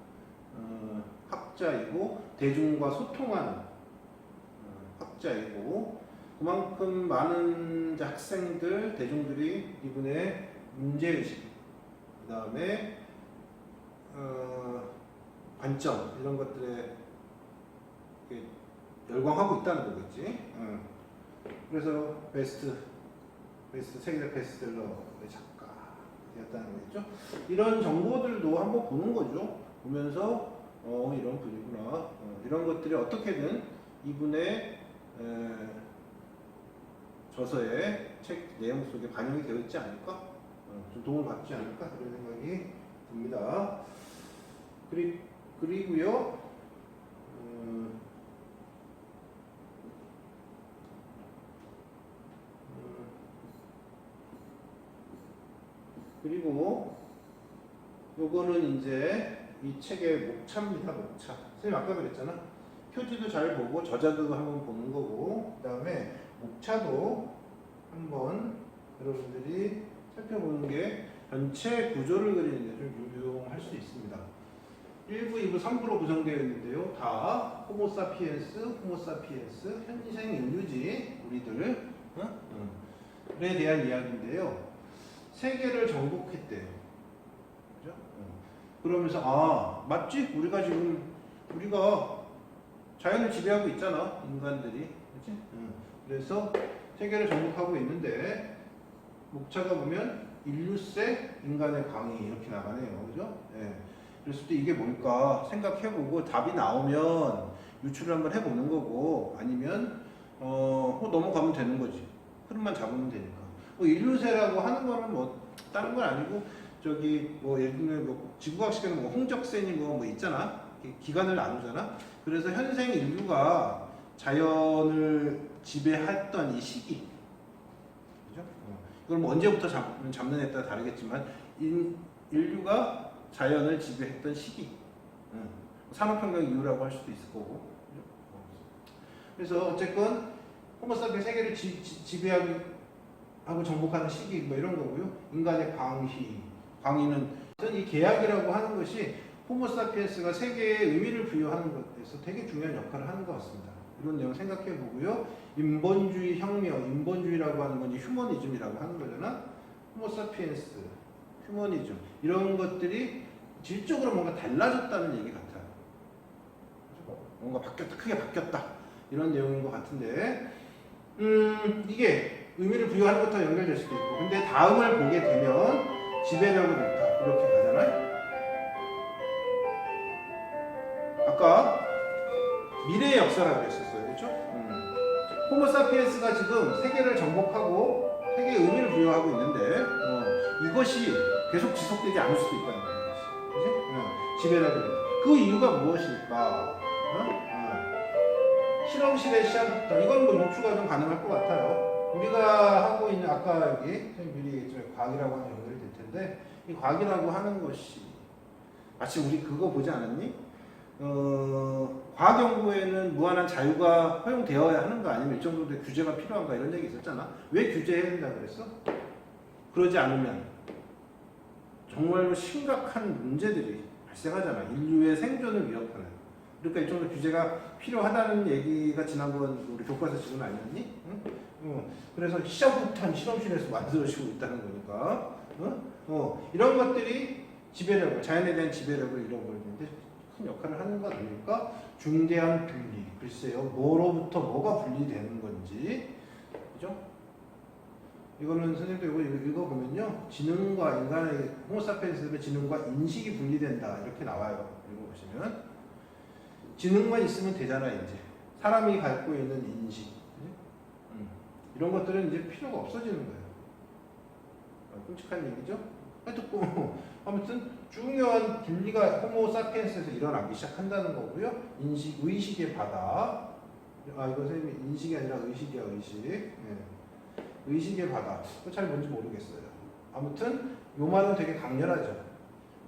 학자이고 대중과 소통하는 학자이고, 그만큼 많은 학생들, 대중들이 이분의 문제의식, 그 다음에 관점 이런 것들에 열광하고 있다는 거겠지. 그래서 세계적 베스트셀러의 작가 되었다는 거겠죠. 이런 정보들도 한번 보는 거죠. 보면서 이런 분이구나. 이런 것들이 어떻게든 이분의 저서의 책 내용 속에 반영이 되어 있지 않을까? 좀 도움을 받지 않을까? 그런 생각이 듭니다. 그리고요. 그리고 요거는 이제 이 책의 목차입니다. 목차. 선생님 아까 그랬잖아. 표지도 잘 보고 저자도 한번 보는 거고, 그 다음에 목차도 한번 여러분들이 살펴보는 게 전체 구조를 그리는 데 좀 유용할 수 있습니다. 1부, 2부, 3부로 구성되어 있는데요. 다 호모사피엔스, 현생 인류지 우리들 에 대한 이야기인데요. 세계를 정복했대요. 그죠? 그러면서 맞지? 우리가 자연을 지배하고 있잖아, 인간들이. 그렇지? 그래서 세계를 정복하고 있는데 목차가 보면 인류세 인간의 강의 이렇게 나가네요. 그죠? 예. 그랬을 때 이게 뭘까 생각해보고 답이 나오면 유출을 한번 해보는 거고, 아니면 넘어가면 되는 거지. 흐름만 잡으면 되니까. 인류세라고 하는 거는 뭐 다른 건 아니고, 저기 뭐 예를 들면 뭐 지구과학 시간에 뭐 홍적세니 뭐 있잖아. 기간을 나누잖아. 그래서 현생 인류가 자연을 지배했던 이 시기, 그죠? 이걸 뭐 언제부터 잡느냐에 따라 다르겠지만 인류가 자연을 지배했던 시기, 산업혁명 이후라고 할 수도 있을 거고. 그래서 어쨌건 호모사피엔스 세계를 지배하고 정복하는 시기 뭐 이런 거고요. 인간의 광희는 이 계약이라고 하는 것이 호모사피엔스가 세계에 의미를 부여하는 것에서 되게 중요한 역할을 하는 것 같습니다. 이런 내용 생각해 보고요. 인본주의 혁명, 인본주의라고 하는 건 이제 휴머니즘이라고 하는 거잖아. 호모사피엔스, 휴머니즘 이런 것들이 질적으로 뭔가 달라졌다는 얘기 같아요. 뭔가 크게 바뀌었다 이런 내용인 것 같은데, 이게 의미를 부여하는 것과 연결될 수도 있고, 근데 다음을 보게 되면 지배력을 있다 이렇게 가잖아요. 아까 미래의 역사라고 했었어요. 그렇죠? 호모사피엔스가 지금 세계를 정복하고 세계에 의미를 부여하고 있는데 이것이 계속 지속되지 않을 수도 있다는 거예요. 그렇지? 지배력을. 그 이유가 무엇일까? 실험실의 시한폭탄. 이건 뭐 유추가 좀 가능할 것 같아요. 우리가 하고 있는 아까 여기 미리 얘기했지만 과학이라고 하는 연결이 될 텐데, 이 과학이라고 하는 것이 마치 우리 그거 보지 않았니? 과학 연구에는 무한한 자유가 허용되어야 하는가, 아니면 일정 정도의 규제가 필요한가 이런 얘기 있었잖아. 왜 규제해야 된다 그랬어? 그러지 않으면 정말로 심각한 문제들이 발생하잖아. 인류의 생존을 위협하는. 그러니까 일정 정도 규제가 필요하다는 얘기가 지난번 우리 교과서 지금 아니었니? 그래서 시한폭탄 실험실에서 만들어지고 있다는 거니까. 이런 것들이 지배력을, 자연에 대한 지배력을 잃어버리는데 큰 역할을 하는 거 아닙니까? 중대한 분리. 글쎄요, 뭐로부터 뭐가 분리되는 건지. 그죠? 이거는 선생님도 이거 읽어보면요. 지능과 인간의, 호모사피엔스의 지능과 인식이 분리된다. 이렇게 나와요. 읽어보시면. 지능만 있으면 되잖아, 이제. 사람이 갖고 있는 인식. 이런 것들은 이제 필요가 없어지는 거예요. 끔찍한 얘기죠? 아무튼 중요한 분리가 호모사피엔스에서 일어나기 시작한다는 거고요. 의식의 바다. 이거 선생님이 인식이 아니라 의식이야, 의식. 의식의 바다. 잘 뭔지 모르겠어요. 아무튼 요 말은 되게 강렬하죠.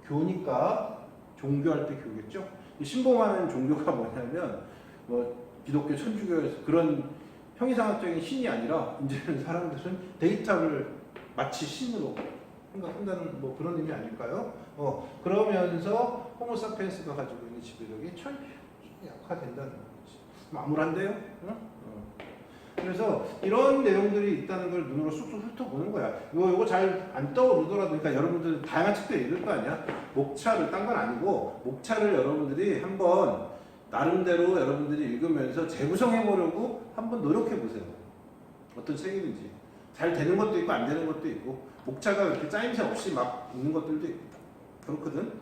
교니까 종교할 때 교겠죠. 신봉하는 종교가 뭐냐면 뭐 기독교, 천주교에서 그런 형이상학적인 신이 아니라 이제는 사람들은 데이터를 마치 신으로 생각한다는 뭐 그런 의미 아닐까요? 그러면서 호모사피엔스가 가지고 있는 지배력이 약화된다는 거지. 암울한데요? 그래서 이런 내용들이 있다는 걸 눈으로 쑥쑥 훑어보는 거야. 이거 잘 안 떠오르더라도, 그러니까 여러분들 다양한 책도 읽을 거 아니야? 목차를, 딴 건 아니고, 목차를 여러분들이 한번 나름대로 여러분들이 읽으면서 재구성해보려고 한번 노력해보세요. 어떤 책이든지. 잘 되는 것도 있고, 안 되는 것도 있고, 목차가 이렇게 짜임새 없이 막 있는 것들도 그렇거든.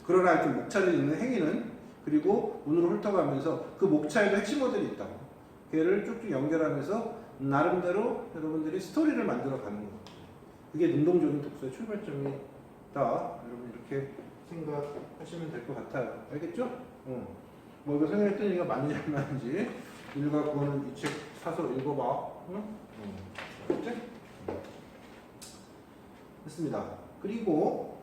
그러나 하여튼 목차를 읽는 행위는 그리고 눈으로 훑어가면서 그 목차에도 핵심 모델이 있다고. 걔를 쭉쭉 연결하면서 나름대로 여러분들이 스토리를 만들어 가는 거. 그게 능동적인 독서의 출발점이다. 여러분 이렇게 생각하시면 될 것 같아요. 알겠죠? 뭐 이거 선생님 얘기가 맞는지 안 맞는지 일과 그거는 이 책 사서 읽어봐. 응? 알겠지? 됐습니다. 그리고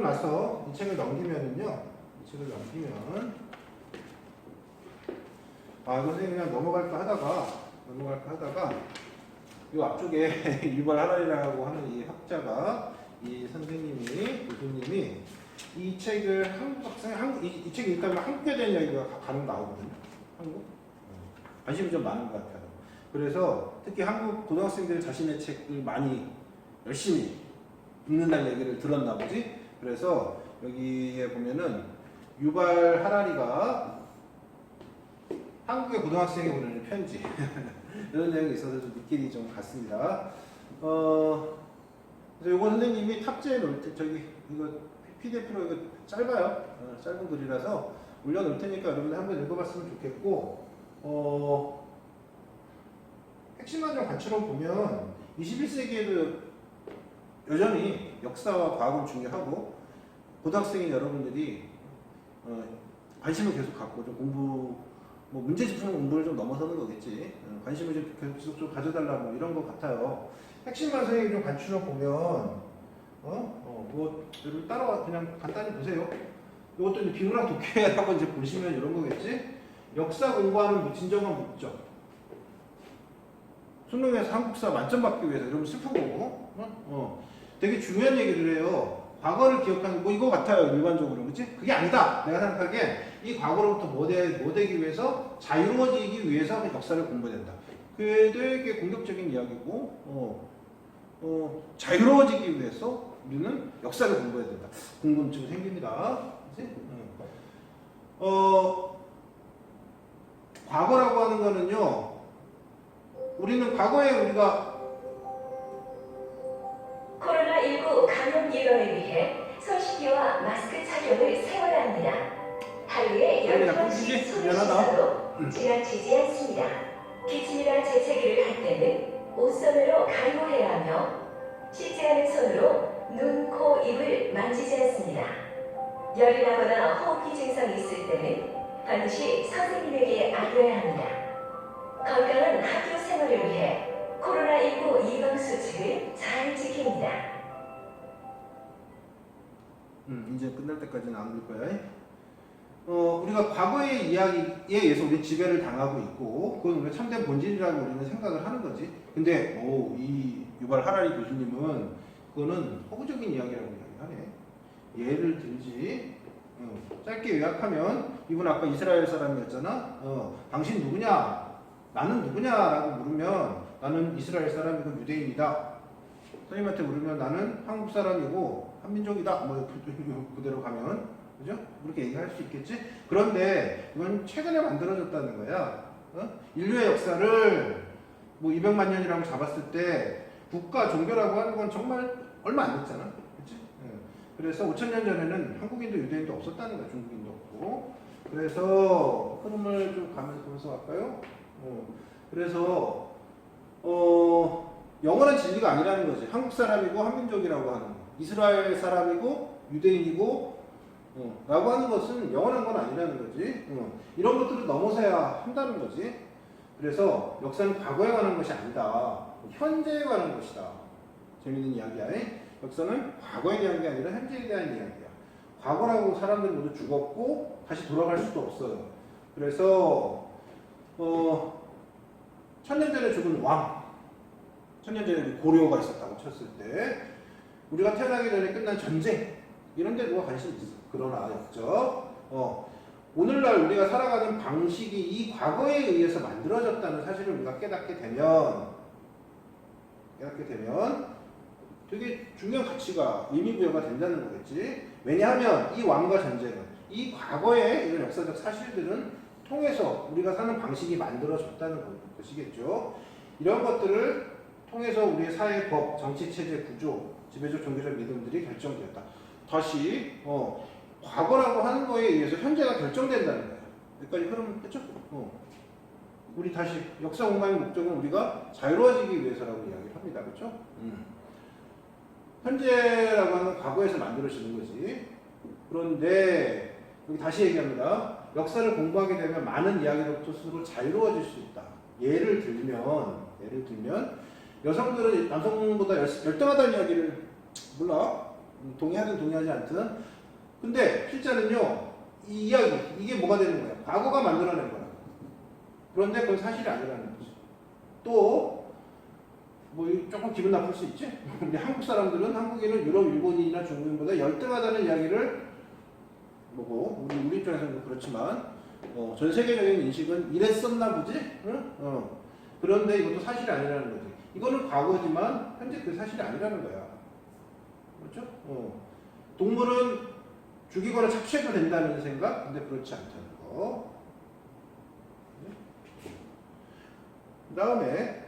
나서 이 책을 넘기면은요. 이 책을 넘기면 이거 선생님 그냥 넘어갈까 하다가 이 앞쪽에 유발 하라리라고 하는 이 학자가 이 선생님이 교수님이 이 책을 한국 학생 이 책이 읽다면 한국에 대한 이야기가 간혹 나오거든요. 한국 관심이 좀 많은 것 같아요. 그래서 특히 한국 고등학생들 자신의 책을 많이 열심히 읽는다는 얘기를 들었나 보지. 그래서 여기에 보면은 유발 하라리가 한국의 고등학생이 보내는 편지 이런 내용이 있어서 좀 느낌이 좀 같습니다. 그래서 이거 선생님이 탑재해 놓을 때 이거 PDF로 이거 짧아요. 짧은 글이라서 올려놓을 테니까 여러분들 한번 읽어봤으면 좋겠고 핵심만 좀 관찰해 보면 21세기에도 여전히 역사와 과학은 중요하고 고등학생인 여러분들이 관심을 계속 갖고 좀 공부 뭐 문제집 푸는 공부를 좀 넘어서는 거겠지. 관심을 좀 계속 좀 가져달라 뭐 이런 것 같아요. 핵심만 선생님이 좀 관찰해 보면 뭐 여러분 따라와 그냥 간단히 보세요. 이것도 이제 비문학 독해라고 이제 보시면 이런 거겠지. 역사 공부하는 진정한 목적. 수능에서 한국사 만점 받기 위해서 여러분 슬픈 거고. 되게 중요한 얘기를 해요. 과거를 기억하는 거 이거 같아요 일반적으로 그렇지? 그게 아니다. 내가 생각하기에 이 과거로부터 뭐 되기 위해서 자유로워지기 위해서 역사를 공부해야 된다. 그게 되게 공격적인 이야기고 자유로워지기 위해서 우리는 역사를 공부해야 된다. 궁금증이 생깁니다. 그치? 과거라고 하는 거는요. 우리는 과거에 우리가 코로나19 감염 예방을 위해 손씻기와 마스크 착용을 세워야 합니다. 하루에 10번씩 손을 씻어도 지나치지 않습니다. 기침이나 재채기를 할 때는 옷선으로 가리고해야 하며 씻지 않은 손으로 눈, 코, 입을 만지지 않습니다. 열이 나거나 호흡기 증상이 있을 때는 반드시 선생님에게 알려야 합니다. 건강한 학교 생활을 위해 코로나19 예방수칙을 잘 지킵니다. 이제 끝날 때까지는 안 올 거야. 우리가 과거의 이야기에 의해서 우리 지배를 당하고 있고 그건 우리가 참된 본질이라고 우리는 생각을 하는 거지. 근데 이 유발 하라리 교수님은 그거는 허구적인 이야기라고 이야기하네. 예를 들지 짧게 요약하면 이분 아까 이스라엘 사람이었잖아. 당신 누구냐? 나는 누구냐라고 물으면 나는 이스라엘 사람이고 유대인이다. 선생님한테 물으면 나는 한국 사람이고 한민족이다. 뭐 그대로 가면 그죠? 그렇게 얘기할 수 있겠지? 그런데 이건 최근에 만들어졌다는 거야. 인류의 역사를 뭐 200만 년이라고 잡았을 때 국가 종교라고 하는 건 정말 얼마 안 됐잖아. 그치? 그래서 5,000년 전에는 한국인도 유대인도 없었다는 거야. 중국인도 없고. 그래서 흐름을 좀 보면서 갈까요? 그래서 영원한 진리가 아니라는 거지. 한국 사람이고 한민족이라고 하는 거. 이스라엘 사람이고 유대인이고 라고 하는 것은 영원한 건 아니라는 거지. 이런 것들을 넘어서야 한다는 거지. 그래서 역사는 과거에 관한 것이 아니다. 현재에 관한 것이다. 재밌는 이야기야. 역사는 과거에 대한 게 아니라 현재에 대한 이야기야. 과거라고 사람들이 모두 죽었고 다시 돌아갈 수도 없어요. 그래서 1000년 전에 죽은 왕, 1000년 전에 고려가 있었다고 쳤을 때 우리가 태어나기 전에 끝난 전쟁 이런 데 누가 관심이 있어. 그러나 역적 오늘날 우리가 살아가는 방식이 이 과거에 의해서 만들어졌다는 사실을 우리가 깨닫게 되면 되게 중요한 가치가 의미부여가 된다는 거겠지. 왜냐하면 이 왕과 전쟁은 이 과거의 이런 역사적 사실들은 통해서 우리가 사는 방식이 만들어졌다는 것이겠죠. 이런 것들을 통해서 우리의 사회, 법, 정치, 체제, 구조, 지배적 종교적 믿음들이 결정되었다. 다시 과거라고 하는 거에 의해서 현재가 결정된다는 거예요. 여기까지 흐름 했죠? 우리 다시 역사 공간의 목적은 우리가 자유로워지기 위해서라고 이야기를 합니다. 그렇죠? 현재라고 하는 건 과거에서 만들어지는 거지. 그런데 여기 다시 얘기합니다. 역사를 공부하게 되면 많은 이야기로부터 스스로 자유로워질 수 있다. 예를 들면 여성들은 남성보다 열등하다는 이야기를 몰라. 동의하든 동의하지 않든. 근데 실제는요. 이 이야기 이게 뭐가 되는 거야? 과거가 만들어낸 거야. 그런데 그건 사실이 아니라는 거지. 또 뭐 조금 기분 나쁠 수 있지? 근데 한국 사람들은 한국인은 유럽, 일본인이나 중국인보다 열등하다는 이야기를 뭐고 우리 입장에서는 그렇지만 전 세계적인 인식은 이랬었나 보지? 응? 그런데 이것도 사실이 아니라는 거지. 이거는 과거지만 현재 그 사실이 아니라는 거야. 그렇죠? 동물은 죽이거나 착취해도 된다는 생각? 근데 그렇지 않다는 거. 그 다음에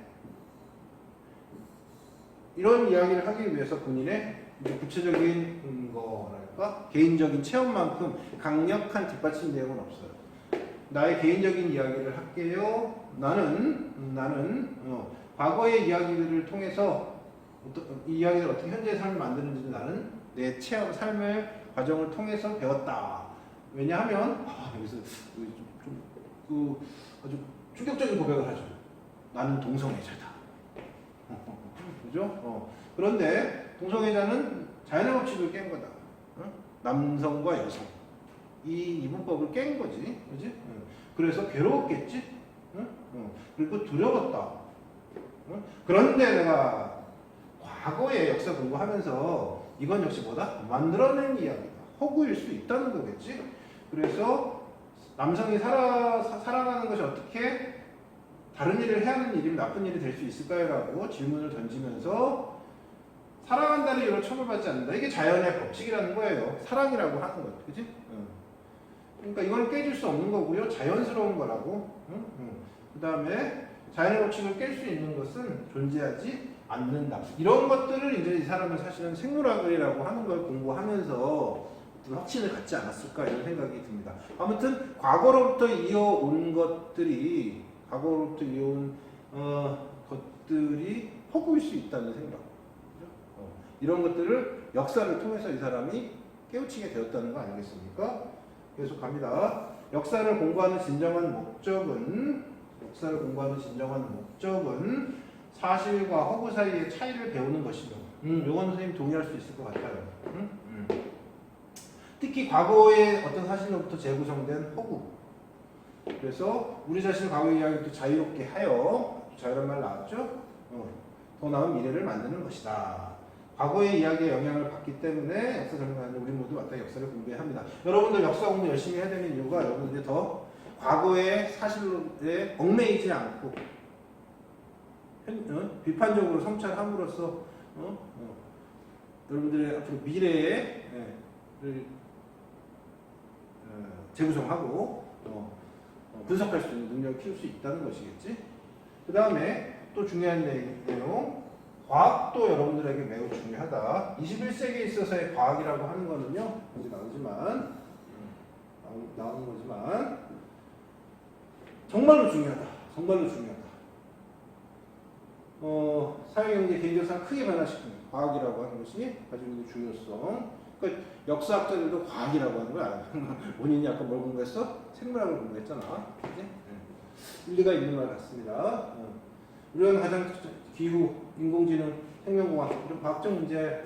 이런 이야기를 하기 위해서 본인의 구체적인 거랄까 개인적인 체험만큼 강력한 뒷받침 내용은 없어요. 나의 개인적인 이야기를 할게요. 나는 과거의 이야기들을 통해서 이 이야기를 어떻게 현재의 삶을 만드는지 나는 내 체험 삶의 과정을 통해서 배웠다. 왜냐하면 여기서 아주 충격적인 고백을 하죠. 나는 동성애자다. 그죠? 그런데 동성애자는 자연의 법칙을 깬 거다. 남성과 여성 이 이분법을 깬 거지, 그지? 그래서 괴로웠겠지. 그리고 두려웠다. 그런데 내가 과거의 역사 공부하면서 이건 역시 뭐다? 만들어낸 이야기다. 허구일 수 있다는 거겠지. 그래서 남성이 살아가는 것이 어떻게 다른 일을 해야 하는 일이면 나쁜 일이 될 수 있을까요? 라고 질문을 던지면서 사랑한다는 이유로 처벌받지 않는다. 이게 자연의 법칙이라는 거예요. 사랑이라고 하는 것, 그지? 그러니까 이걸 깨질 수 없는 거고요. 자연스러운 거라고. 그 다음에 자연의 법칙을 깰 수 있는 것은 존재하지 않는다. 이런 것들을 이제 이 사람은 사실은 생물학이라고 하는 걸 공부하면서 확신을 갖지 않았을까 이런 생각이 듭니다. 아무튼 과거로부터 이어온 것들이 허구일 수 있다는 생각. 이런 것들을 역사를 통해서 이 사람이 깨우치게 되었다는 거 아니겠습니까? 계속 갑니다. 역사를 공부하는 진정한 목적은 사실과 허구 사이의 차이를 배우는 것이죠. 요건 선생님 동의할 수 있을 것 같아요. 특히 과거의 어떤 사실로부터 재구성된 허구. 그래서 우리 자신의 과거 이야기도 자유롭게 하여 자유란 말 나왔죠? 더 나은 미래를 만드는 것이다. 과거의 이야기에 영향을 받기 때문에 역사 전문가는 우리 모두 마땅히 역사를 공부해야 합니다. 여러분들 역사 공부 열심히 해야 되는 이유가 여러분들이 더 과거의 사실에 얽매이지 않고 비판적으로 성찰함으로써 여러분들의 앞으로 미래를 재구성하고 분석할 수 있는 능력을 키울 수 있다는 것이겠지. 그 다음에 또 중요한 내용, 과학도 여러분들에게 매우 중요하다. 21세기에 있어서의 과학이라고 하는 거는요, 여기 나오는 거지만 정말로 중요하다. 사회경제 개인적상 크게 변화시키는 과학이라고 하는 것이 가지고 있는 중요성. 그러니까 역사학자들도 과학이라고 하는 거야. 본인이 아까 뭘 공부했어? 생물학을 공부했잖아. 그치? 일리가 있는 말 같습니다. 우리가 가장 기후, 인공지능, 생명공학 이런 과학적 문제가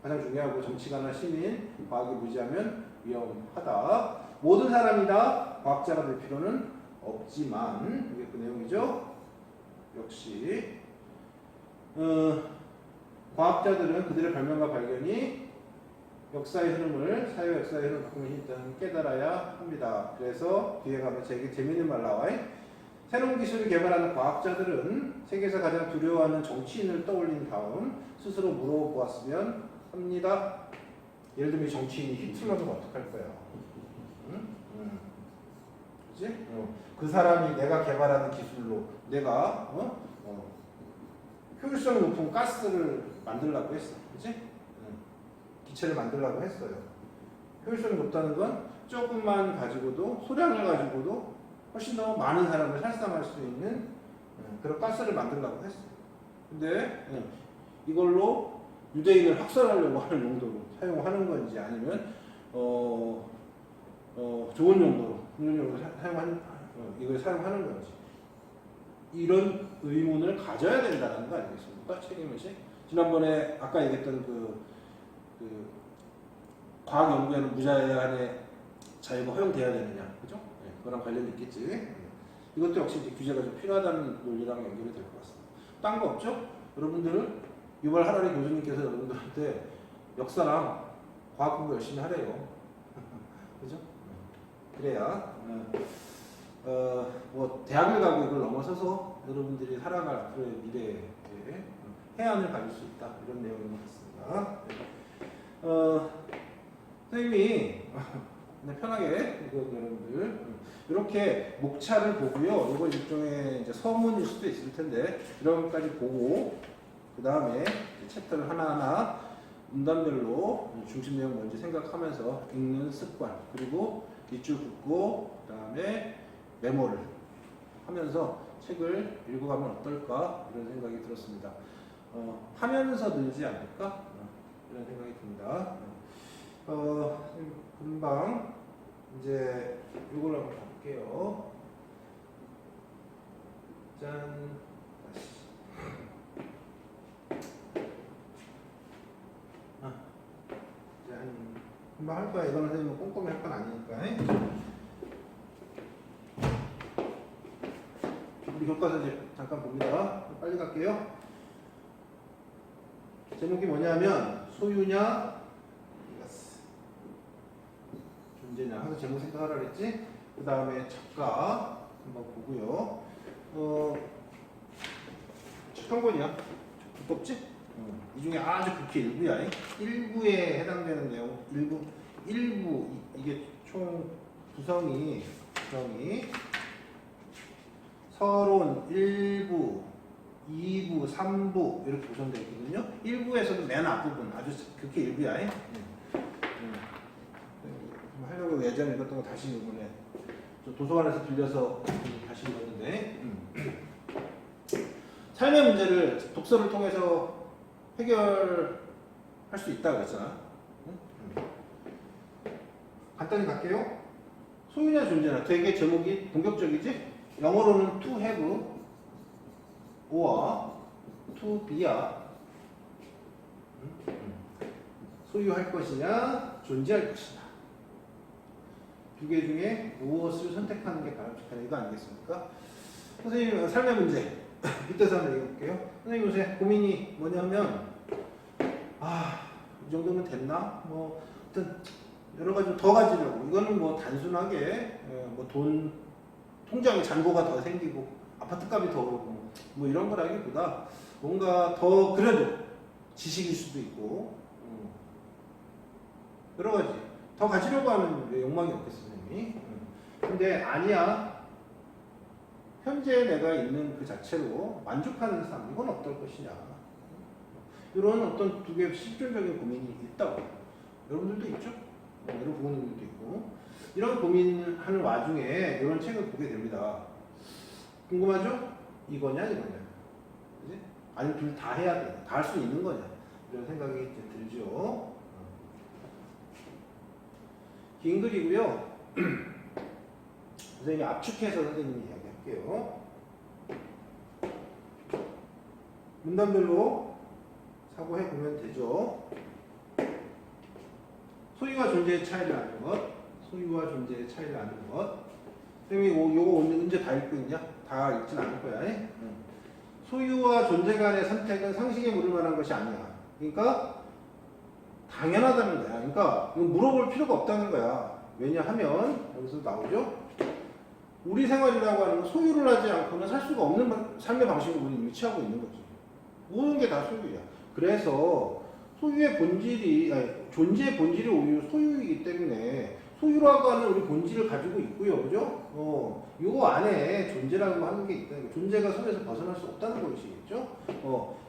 가장 중요하고 정치가나 시민, 과학이 무지하면 위험하다. 모든 사람이 다 과학자가 될 필요는 없지만 이게 그 내용이죠. 역시 과학자들은 그들의 발명과 발견이 역사의 흐름을, 사회 역사의 흐름을 바꾸는 힘이 있다는 깨달아야 합니다. 그래서 뒤에 가면 되게 재밌는 말 나와요. 새로운 기술을 개발하는 과학자들은 세계에서 가장 두려워하는 정치인을 떠올린 다음 스스로 물어보았으면 합니다. 예를 들면 정치인이 히틀러면 어떡할 거야? 그지? 그 사람이 내가 개발하는 기술로 내가 효율성이 높은 가스를 만들려고 했어. 그치? 기체를 만들려고 했어요. 효율성이 높다는 건 조금만 가지고도, 소량을 가지고도 훨씬 더 많은 사람을 살상할 수 있는 그런 가스를 만들려고 했어. 근데 이걸로 유대인을 학살하려고 하는 용도로 사용하는 건지 아니면 좋은 용도로, 긍정적으로 이걸 사용하는 건지 이런 의문을 가져야 된다는 거 아니겠습니까? 책임의식. 지난번에 아까 얘기했던 그 과학 연구에는 무제한의 자유가 허용돼야 되느냐, 그죠? 네, 그거랑 관련이 있겠지. 이것도 역시 이제 규제가 좀 필요하다는 논리랑 연결이 될 것 같습니다. 딴 거 없죠? 여러분들은 유발 하라리 교수님께서 여러분들한테 역사랑 과학 공부 열심히 하래요. 그죠? 그래야 뭐 대학을 가고 이걸 넘어서서 여러분들이 살아갈 앞으로의 미래에 해안을 가질 수 있다, 이런 내용인 것 같습니다. 선생님이 편하게 이거 여러분들 이렇게 목차를 보고요. 이거 일종의 이제 서문일 수도 있을 텐데 이런 것까지 보고 그 다음에 챕터를 하나하나 문단별로 중심 내용 뭔지 생각하면서 읽는 습관, 그리고 밑줄 긋고 그 다음에 메모를 하면서 책을 읽어가면 어떨까, 이런 생각이 들었습니다. 하면서 늘지 않을까, 이런 생각이 듭니다. 금방 이제 이걸 한번 볼게요. 짠. 다시. 짠. 금방 할 거야. 이거는 선생님 꼼꼼히 할 건 아니니까. 우리 교과서 잠깐 봅니다. 빨리 갈게요. 제목이 뭐냐면 소유냐 존재냐. 항상 제목 생각하라 그랬지. 그 다음에 작가 한번 보고요. 책 한 권이야. 두껍지? 이 중에 아주 극히 일부야. 일부에 해당되는 내용. 일부 이게 총 구성이 서론 1부, 2부, 3부 이렇게 구성되어 있거든요. 1부에서도 맨 앞부분 아주 극히 일부야. 하려고 예전에 읽었던 거 다시 이번에 도서관에서 빌려서 다시 읽었는데 삶의 문제를 독서를 통해서 해결할 수 있다고 그랬잖아. 간단히 갈게요. 소유냐 존재냐. 되게 제목이 본격적이지? 영어로는 to have or to be야. 소유할 것이냐 존재할 것이냐. 두 개 중에 무엇을 선택하는 게 바람직한 이거 아니겠습니까? 선생님 삶의 문제 밑에서 한번 얘기해볼게요. 선생님 요새 고민이 뭐냐면 이 정도면 됐나? 뭐 하여튼 여러 가지 더 가지려고. 이거는 뭐 단순하게 뭐 돈 통장에 잔고가 더 생기고 아파트값이 더 오르고 뭐 이런 거라기보다 뭔가 더 그래도 지식일 수도 있고 여러 가지 더 가지려고 하는 욕망이 없겠어, 선생님이. 근데 아니야. 현재 내가 있는 그 자체로 만족하는 삶, 이건 어떨 것이냐. 이런 어떤 두 개의 실존적인 고민이 있다고. 여러분들도 있죠? 여러분 부모님들도 있고. 이런 고민을 하는 와중에 이런 책을 보게 됩니다. 궁금하죠? 이거냐, 이거냐. 그지? 아니면 둘 다 해야 돼. 다 할 수 있는 거냐. 이런 생각이 이제 들죠. 긴 글이고요. 선생님이 압축해서 선생님이 이야기할게요. 문단별로 사고해보면 되죠. 소유와 존재의 차이를 아는 것. 소유와 존재의 차이를 아는 것. 선생님이 요거 언제 다 읽고 있냐? 다 읽진 않을 거야. 소유와 존재 간의 선택은 상식에 물을 만한 것이 아니야. 그러니까 당연하다는 거야. 그러니까 물어볼 필요가 없다는 거야. 왜냐하면 여기서 나오죠. 우리 생활이라고 하는 건 소유를 하지 않고는 살 수가 없는 삶의 방식을 우리 이미 취하고 있는 거지. 모든 게 다 소유야. 그래서 소유의 본질이 존재의 본질이 오히려 소유이기 때문에 소유라고 하는 우리 본질을 가지고 있고요. 그죠? 요 안에 존재라고 하는 게 있다. 존재가 손에서 벗어날 수 없다는 것이겠죠?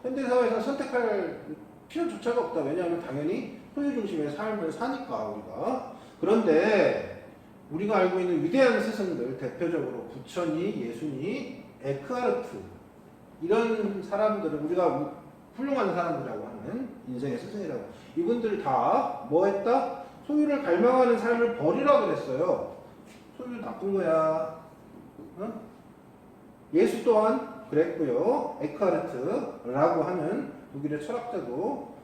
현대사회에서 선택할 필요조차가 없다. 왜냐하면 당연히 소유 중심의 삶을 사니까, 우리가. 그런데 우리가 알고 있는 위대한 스승들, 대표적으로 부처니, 예수니, 에크하르트, 이런 사람들은 우리가 훌륭한 사람들이라고 하는 인생의 스승이라고. 이분들이 다 뭐 했다? 소유를 갈망하는 삶을 버리라고 그랬어요. 소유 나쁜 거야. 예수 또한 그랬고요. 에크하르트라고 하는 독일의 철학자도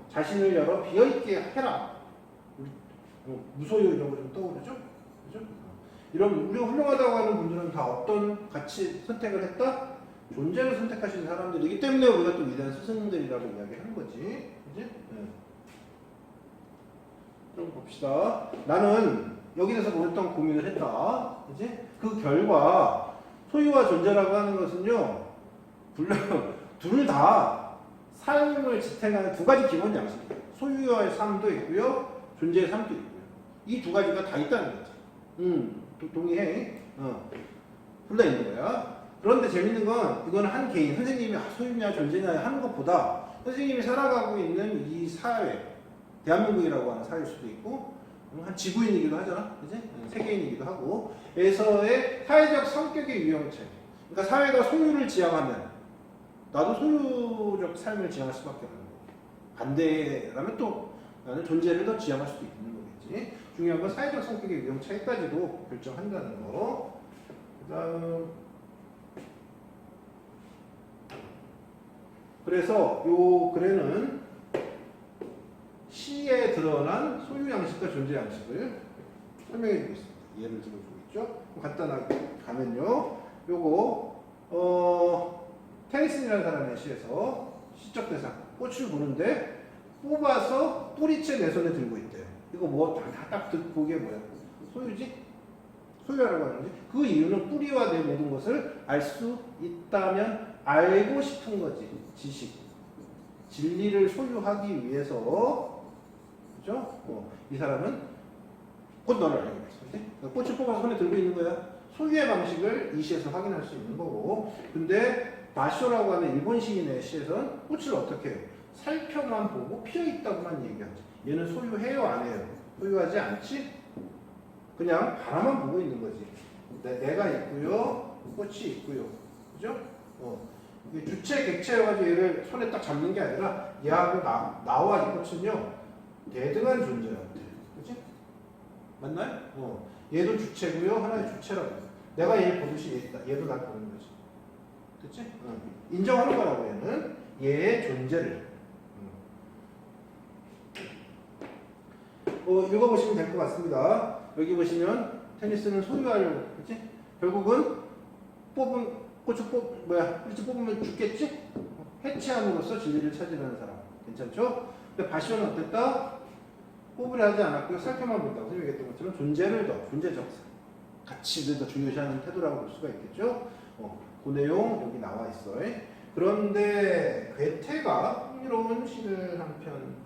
자신을 열어 비어있게 해라. 무소유 이런 거 좀 떠오르죠? 그죠? 이런 우리가 훌륭하다고 하는 분들은 다 어떤 가치 선택을 했다? 존재를 선택하시는 사람들이기 때문에 우리가 또 위대한 스승들이라고 이야기하는 거지. 그지? 좀 봅시다. 나는 여기 대해서 오랫동안 고민을 했다. 그지? 그 결과 소유와 존재라고 하는 것은요, 물론 둘 다 삶을 지탱하는 두 가지 기본 양식이에요. 소유의 삶도 있고요, 존재의 삶도 있고요. 이 두 가지가 다 있다는 거죠. 동의해. 둘 다 있는 거야. 그런데 재밌는 건 이건 한 개인, 선생님이 소유냐 존재냐 하는 것보다 선생님이 살아가고 있는 이 사회, 대한민국이라고 하는 사회일 수도 있고, 한 지구인이기도 하잖아, 그지? 세계인이기도 하고, 에서의 사회적 성격의 유형체. 그러니까 사회가 소유를 지향하면 나도 소유적 삶을 지향할 수밖에 없는 거고, 반대라면 또 나는 존재를 더 지향할 수도 있는 거겠지. 중요한 건 사회적 성격의 유형차이까지도 결정한다는 거. 그다음 그래서 요 글에는 시에 드러난 소유 양식과 존재 양식을 설명해 주고 있습니다. 예를 들어주고 있죠. 간단하게 가면요. 요거 테니슨이라는 사람의 시에서 시적 대상 꽃을 보는데 뽑아서 뿌리채 내 손에 들고 있대요. 이거 뭐 딱 보기에 뭐야? 소유지? 소유라고 하는 거지. 그 이유는 뿌리와 내 모든 것을 알 수 있다면 알고 싶은 거지. 지식. 진리를 소유하기 위해서, 그죠? 이 사람은 꽃 너를 알겠어. 꽃을 뽑아서 손에 들고 있는 거야. 소유의 방식을 이 시에서 확인할 수 있는 거고. 근데 마쇼라고 하는 일본 시인의 시에서는 꽃을 어떻게 해요? 살펴만 보고 피어 있다고만 얘기하지. 얘는 소유해요, 안 해요? 소유하지 않지? 그냥 바라만 보고 있는 거지. 내가 있고요, 꽃이 있고요, 그죠? 주체, 객체여가지고 얘를 손에 딱 잡는 게 아니라 얘하고 나와 이 꽃은요 대등한 존재야. 그치? 맞나요? 얘도 주체고요, 하나의 주체라고. 내가 얘를 보듯이 얘도 날 보는 거지. 그치? 인정하는 거라고 얘는. 얘의 존재를. 읽어보시면 될 것 같습니다. 여기 보시면 테니스는 소유하려고, 그치? 결국은 꽃을 뿌리채 뽑으면 죽겠지? 해체함으로써 진리를 찾으려는 사람. 괜찮죠? 근데 바시오는 어땠다? 뽑으려 하지 않았고요. 살펴만 본다고 생각했던 것처럼 존재를 더, 존재적 가치를 더 중요시하는 태도라고 볼 수가 있겠죠? 그 내용 여기 나와 있어. 그런데 괴테가 흥미로운 시를 한 편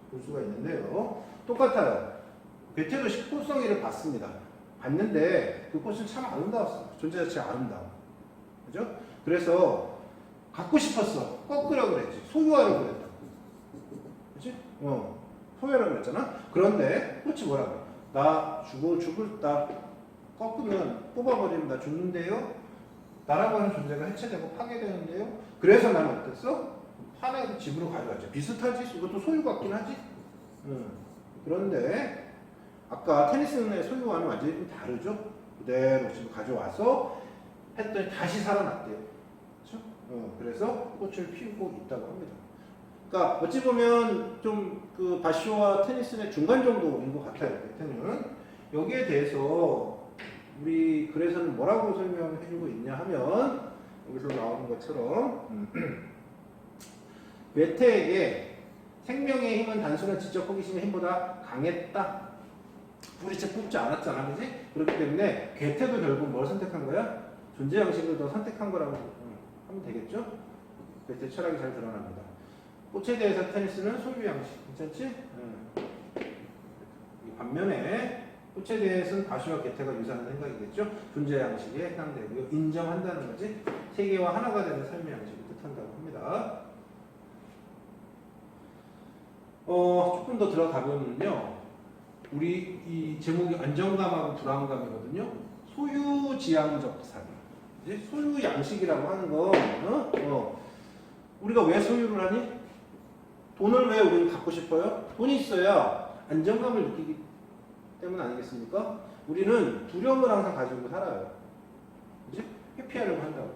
볼 수가 있는데요. 똑같아요. 괴테도 꽃송이를 봤습니다. 봤는데 그 꽃은 참 아름다웠어. 존재 자체가 아름다워. 그죠? 그래서 갖고 싶었어. 꺾으라고 그랬지. 소유하라고 그랬다. 그치? 소유하라고 그랬잖아. 그런데 꽃이 뭐라고? 나 꺾으면 뽑아버리면 나 죽는데요? 나라고 하는 존재가 해체되고 파괴되는데요? 그래서 나는 어땠어? 하나에서 집으로 가져왔죠. 비슷하지? 이것도 소유 같긴 하지? 그런데 아까 테니스의 소유와는 완전히 좀 다르죠? 그대로 집을 가져와서 했더니 다시 살아났대요. 그렇죠? 그래서 꽃을 피우고 있다고 합니다. 그러니까 어찌 보면 좀 그 바시오와 테니스의 중간 정도인 것 같아요. 베테는 여기에 대해서 우리 글에서는 뭐라고 설명해주고 있냐 하면 여기서 나오는 것처럼 베테에게 생명의 힘은 단순한 지적 호기심의 힘보다 강했다. 뿌리채 뽑지 않았잖아, 그지? 그렇기 때문에 괴테도 결국 뭘 선택한 거야? 존재 양식을 더 선택한 거라고 하면 되겠죠? 괴테 철학이 잘 드러납니다. 꽃에 대해서 테니스는 소유 양식, 괜찮지? 반면에 호체에 대해서는 과시와 개태가 유사한 생각이겠죠. 존재 양식에 해당되고요. 인정한다는 거지. 세계와 하나가 되는 삶의 양식을 뜻한다고 합니다. 조금 더 들어가 보면요. 우리 이 제목이 안정감하고 불안감이거든요. 소유지향적 삶. 이제 소유 양식이라고 하는 건 우리가 왜 소유를 하니? 돈을 왜 우리는 갖고 싶어요? 돈이 있어야 안정감을 느끼기 때문 아니겠습니까? 우리는 두려움을 항상 가지고 살아요. 그지? 회피하려고 한다고.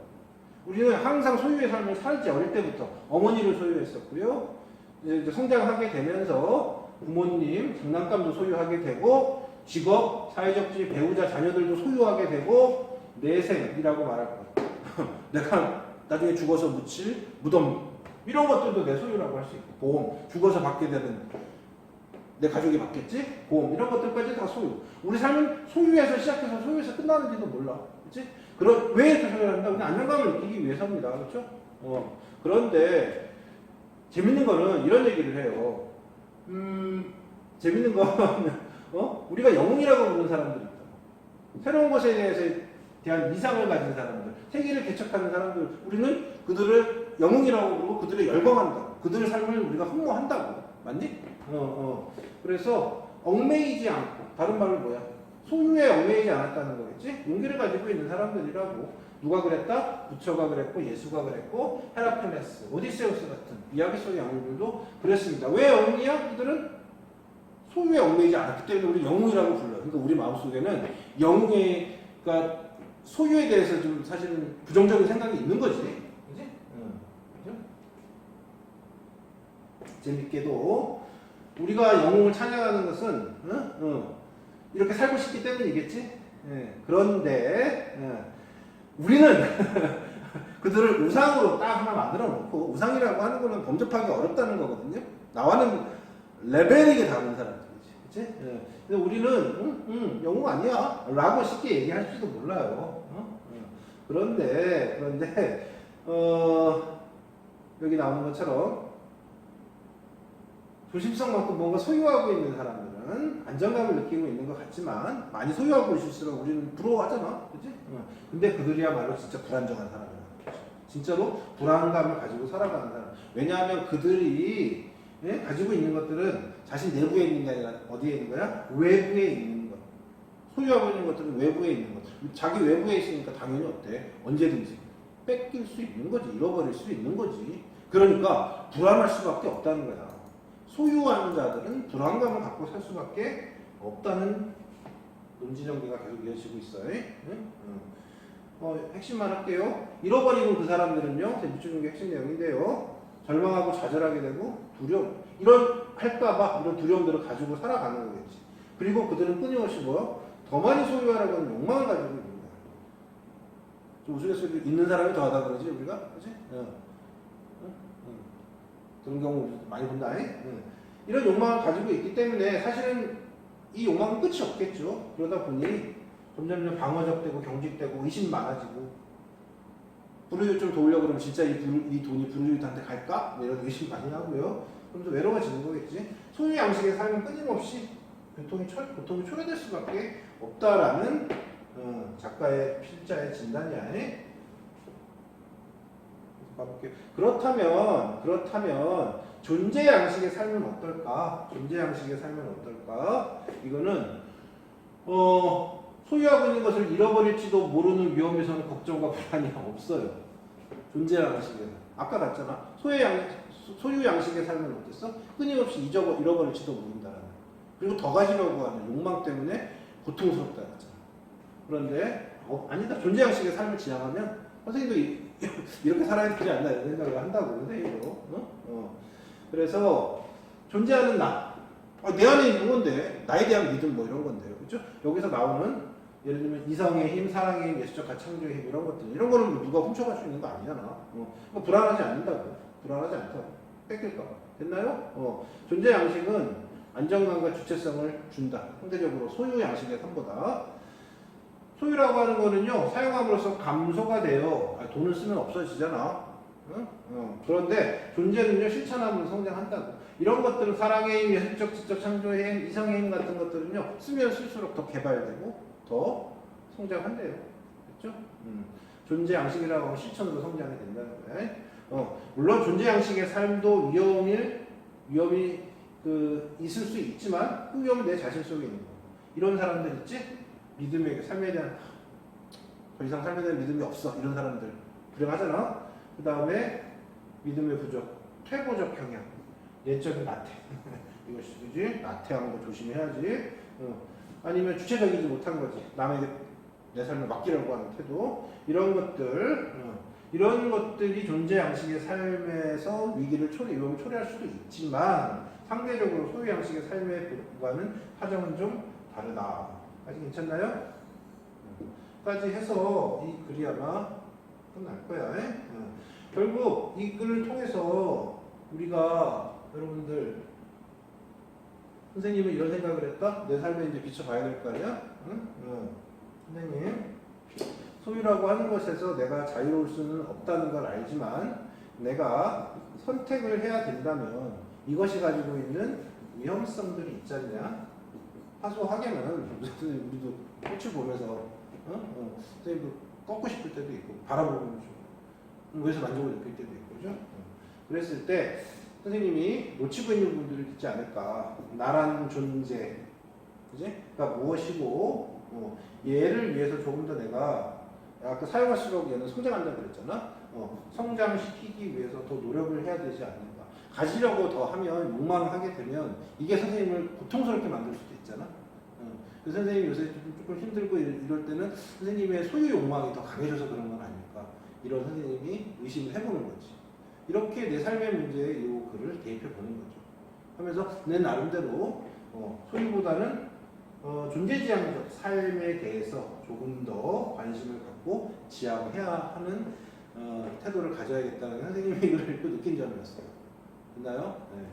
우리는 항상 소유의 삶을 살지 어릴 때부터 어머니를 소유했었고요. 이제 성장하게 되면서 부모님, 장난감도 소유하게 되고 직업, 사회적 지위, 배우자, 자녀들도 소유하게 되고 내생이라고 말할 거예요. 내가 나중에 죽어서 묻힐 무덤 이런 것들도 내 소유라고 할 수 있고 보험, 죽어서 받게 되는 내 가족이 받겠지? 보험 이런 것들까지 다 소유. 우리 삶은 소유에서 시작해서 소유에서 끝나는지도 몰라. 그렇지? 그런 왜 이렇게 소유를 한다? 우리는 안정감을 느끼기 위해서입니다. 그렇죠? 그런데 재밌는 거는 이런 얘기를 해요. 재밌는 건 우리가 영웅이라고 부르는 사람들이 있다. 새로운 것에 대한 이상을 가진 사람들, 세계를 개척하는 사람들, 우리는 그들을 영웅이라고 부르고 그들을 열광한다. 그들의 삶을 우리가 흠모한다고. 맞니? 그래서 얽매이지 않고, 다른 말로 뭐야? 소유에 얽매이지 않았다는 거겠지? 용기를 가지고 있는 사람들이라고. 누가 그랬다? 부처가 그랬고, 예수가 그랬고, 헤라클레스, 오디세우스 같은 이야기 속의 영웅들도 그랬습니다. 왜 영웅이야? 그들은 소유에 얽매이지 않았기 때문에 우리 영웅이라고 불러요. 그러니까 우리 마음속에는 영웅의, 그러니까 소유에 대해서 좀 사실은 부정적인 생각이 있는 거지. 그지? 그죠? 재밌게도 우리가 영웅을 찬양하는 것은 이렇게 살고 싶기 때문이겠지. 그런데 우리는 그들을 우상으로 딱 하나 만들어 놓고, 우상이라고 하는 거는 범접하기 어렵다는 거거든요. 나와는 레벨이 다른 사람들이지. 그치? 근데 우리는 영웅 아니야 라고 쉽게 얘기할지도 몰라요. 그런데 여기 나오는 것처럼 조심성만큼 뭔가 소유하고 있는 사람들은 안정감을 느끼고 있는 것 같지만 많이 소유하고 있을수록 우리는 부러워하잖아. 그치? 근데 그들이야말로 진짜 불안정한 사람이야. 진짜로 불안감을 가지고 살아가는 사람. 왜냐하면 그들이 가지고 있는 것들은 자신 내부에 있는 게 아니라 어디에 있는 거야? 외부에 있는 것. 소유하고 있는 것들은 외부에 있는 것. 자기 외부에 있으니까 당연히 어때? 언제든지 뺏길 수 있는 거지. 잃어버릴 수 있는 거지. 그러니까 불안할 수밖에 없다는 거야. 소유하는 자들은 불안감을 갖고 살 수밖에 없다는 논지전개가 계속 이어지고 있어요. 핵심만 할게요. 잃어버리는 그 사람들은요, 제 밑줄 게 핵심 내용인데요. 절망하고 좌절하게 되고 두려움, 이런 할까봐 이런 두려움들을 가지고 살아가는 거겠지. 그리고 그들은 끊임없이 더 많이 소유하라고 하는 욕망을 가지고 있는 거야. 좀 우스갯소리 있는 사람이 더하다 그러지 우리가, 그렇지? 그런 경우 많이 본다. 이런 욕망을 가지고 있기 때문에 사실은 이 욕망은 끝이 없겠죠. 그러다 보니 점점 방어적되고 경직되고 의심 많아지고, 불우이웃 좀 도우려고 그러면 진짜 이 돈이 불우이웃한테 갈까? 이런 의심 많이 하고요. 그럼 또 외로워지는 거겠지. 소유 양식의 삶은 끊임없이 고통이 초래될 수밖에 없다라는 작가의 필자의 진단이야. 가볼게요. 그렇다면 존재 양식의 삶은 어떨까? 존재 양식의 삶은 어떨까? 이거는 소유하고 있는 것을 잃어버릴지도 모르는 위험에서는 걱정과 불안이 없어요. 존재 양식에. 아까 봤잖아. 소유 양식의 삶은 어땠어? 끊임없이 잃어버릴지도 모른다라는. 그리고 더 가지려고 하는 욕망 때문에 고통스럽다 했잖아. 그런데 아니다. 존재 양식의 삶을 지향하면 선생님도 이렇게 살아야 되지 않나 이런 생각을 한다고. 선생님도. 그래서 존재하는 나. 내 안에 있는 건데, 나에 대한 믿음 이런 건데요. 그렇죠? 여기서 나오는 예를 들면 이성의 힘, 사랑의 힘, 예수적 가창조의 힘 이런 것들, 이런 거는 누가 훔쳐갈 수 있는 거 아니잖아. 그러니까 불안하지 않는다고. 불안하지 않다고. 뺏길까 봐. 됐나요? 존재 양식은 안정감과 주체성을 준다. 상대적으로 소유 양식의 삶보다. 소유라고 하는 거는요, 사용함으로써 감소가 돼요. 돈을 쓰면 없어지잖아. 그런데 존재는요, 실천함으로 성장한다고. 이런 것들은 사랑의 힘, 예술적, 지적, 창조의 힘, 이성의 힘 같은 것들은요 쓰면 쓸수록 더 개발되고 더 성장한대요. 그렇죠? 존재 양식이라고 하면 실천으로 성장이 된다는 거예요. 물론 존재 양식의 삶도 위험이 있을 수 있지만 그 위험은 내 자신 속에 있는 거. 이런 사람들 있지? 믿음의 삶에 대한 더 이상 삶에 대한 믿음이 없어. 이런 사람들 불행하잖아. 그 다음에 믿음의 부족, 퇴보적 경향, 예적인 나태. 이것이 그지? 나태한 거 조심해야지. 아니면 주체적이지 못한 거지. 남에게 내 삶을 맡기려고 하는 태도. 이런 것들, 이런 것들이 존재 양식의 삶에서 위험을 초래할 수도 있지만 상대적으로 소유 양식의 삶과는 사정은 좀 다르다. 아직 괜찮나요? 까지 해서 이 글이 아마 끝날 거야. 결국 이 글을 통해서 우리가 여러분들 선생님은 이런 생각을 했다. 내 삶에 이제 비춰봐야 될 거 아니야? 선생님 소유라고 하는 것에서 내가 자유로울 수는 없다는 걸 알지만 내가 선택을 해야 된다면 이것이 가지고 있는 위험성들이 있지 않냐? 사소하게는 우리도 꽃을 보면서 선생님도 꺾고 싶을 때도 있고 바라보면 좀 위에서 만족을 느낄 때도 있고 그죠? 그랬을 때 선생님이 놓치고 있는 분들이 있지 않을까. 나라는 존재, 그지? 그러니까 무엇이고 얘를 위해서 조금 더 내가 아까 사용할수록 얘는 성장한다고 그랬잖아. 성장시키기 위해서 더 노력을 해야 되지 않는가. 가지려고 더 하면 욕망하게 되면 이게 선생님을 고통스럽게 만들 수도 있잖아. 그 선생님이 요새 조금 힘들고 이럴 때는 선생님의 소유 욕망이 더 강해져서 그런 건 아닐까. 이런 선생님이 의심을 해보는 거지. 이렇게 내 삶의 문제에 이 글을 대입해 보는 거죠. 하면서 내 나름대로 소유보다는 존재지향적 삶에 대해서 조금 더 관심을 갖고 지향해야 하는 태도를 가져야겠다는 선생님의 글을 읽고 느낀 점이었어요. 됐나요? 네.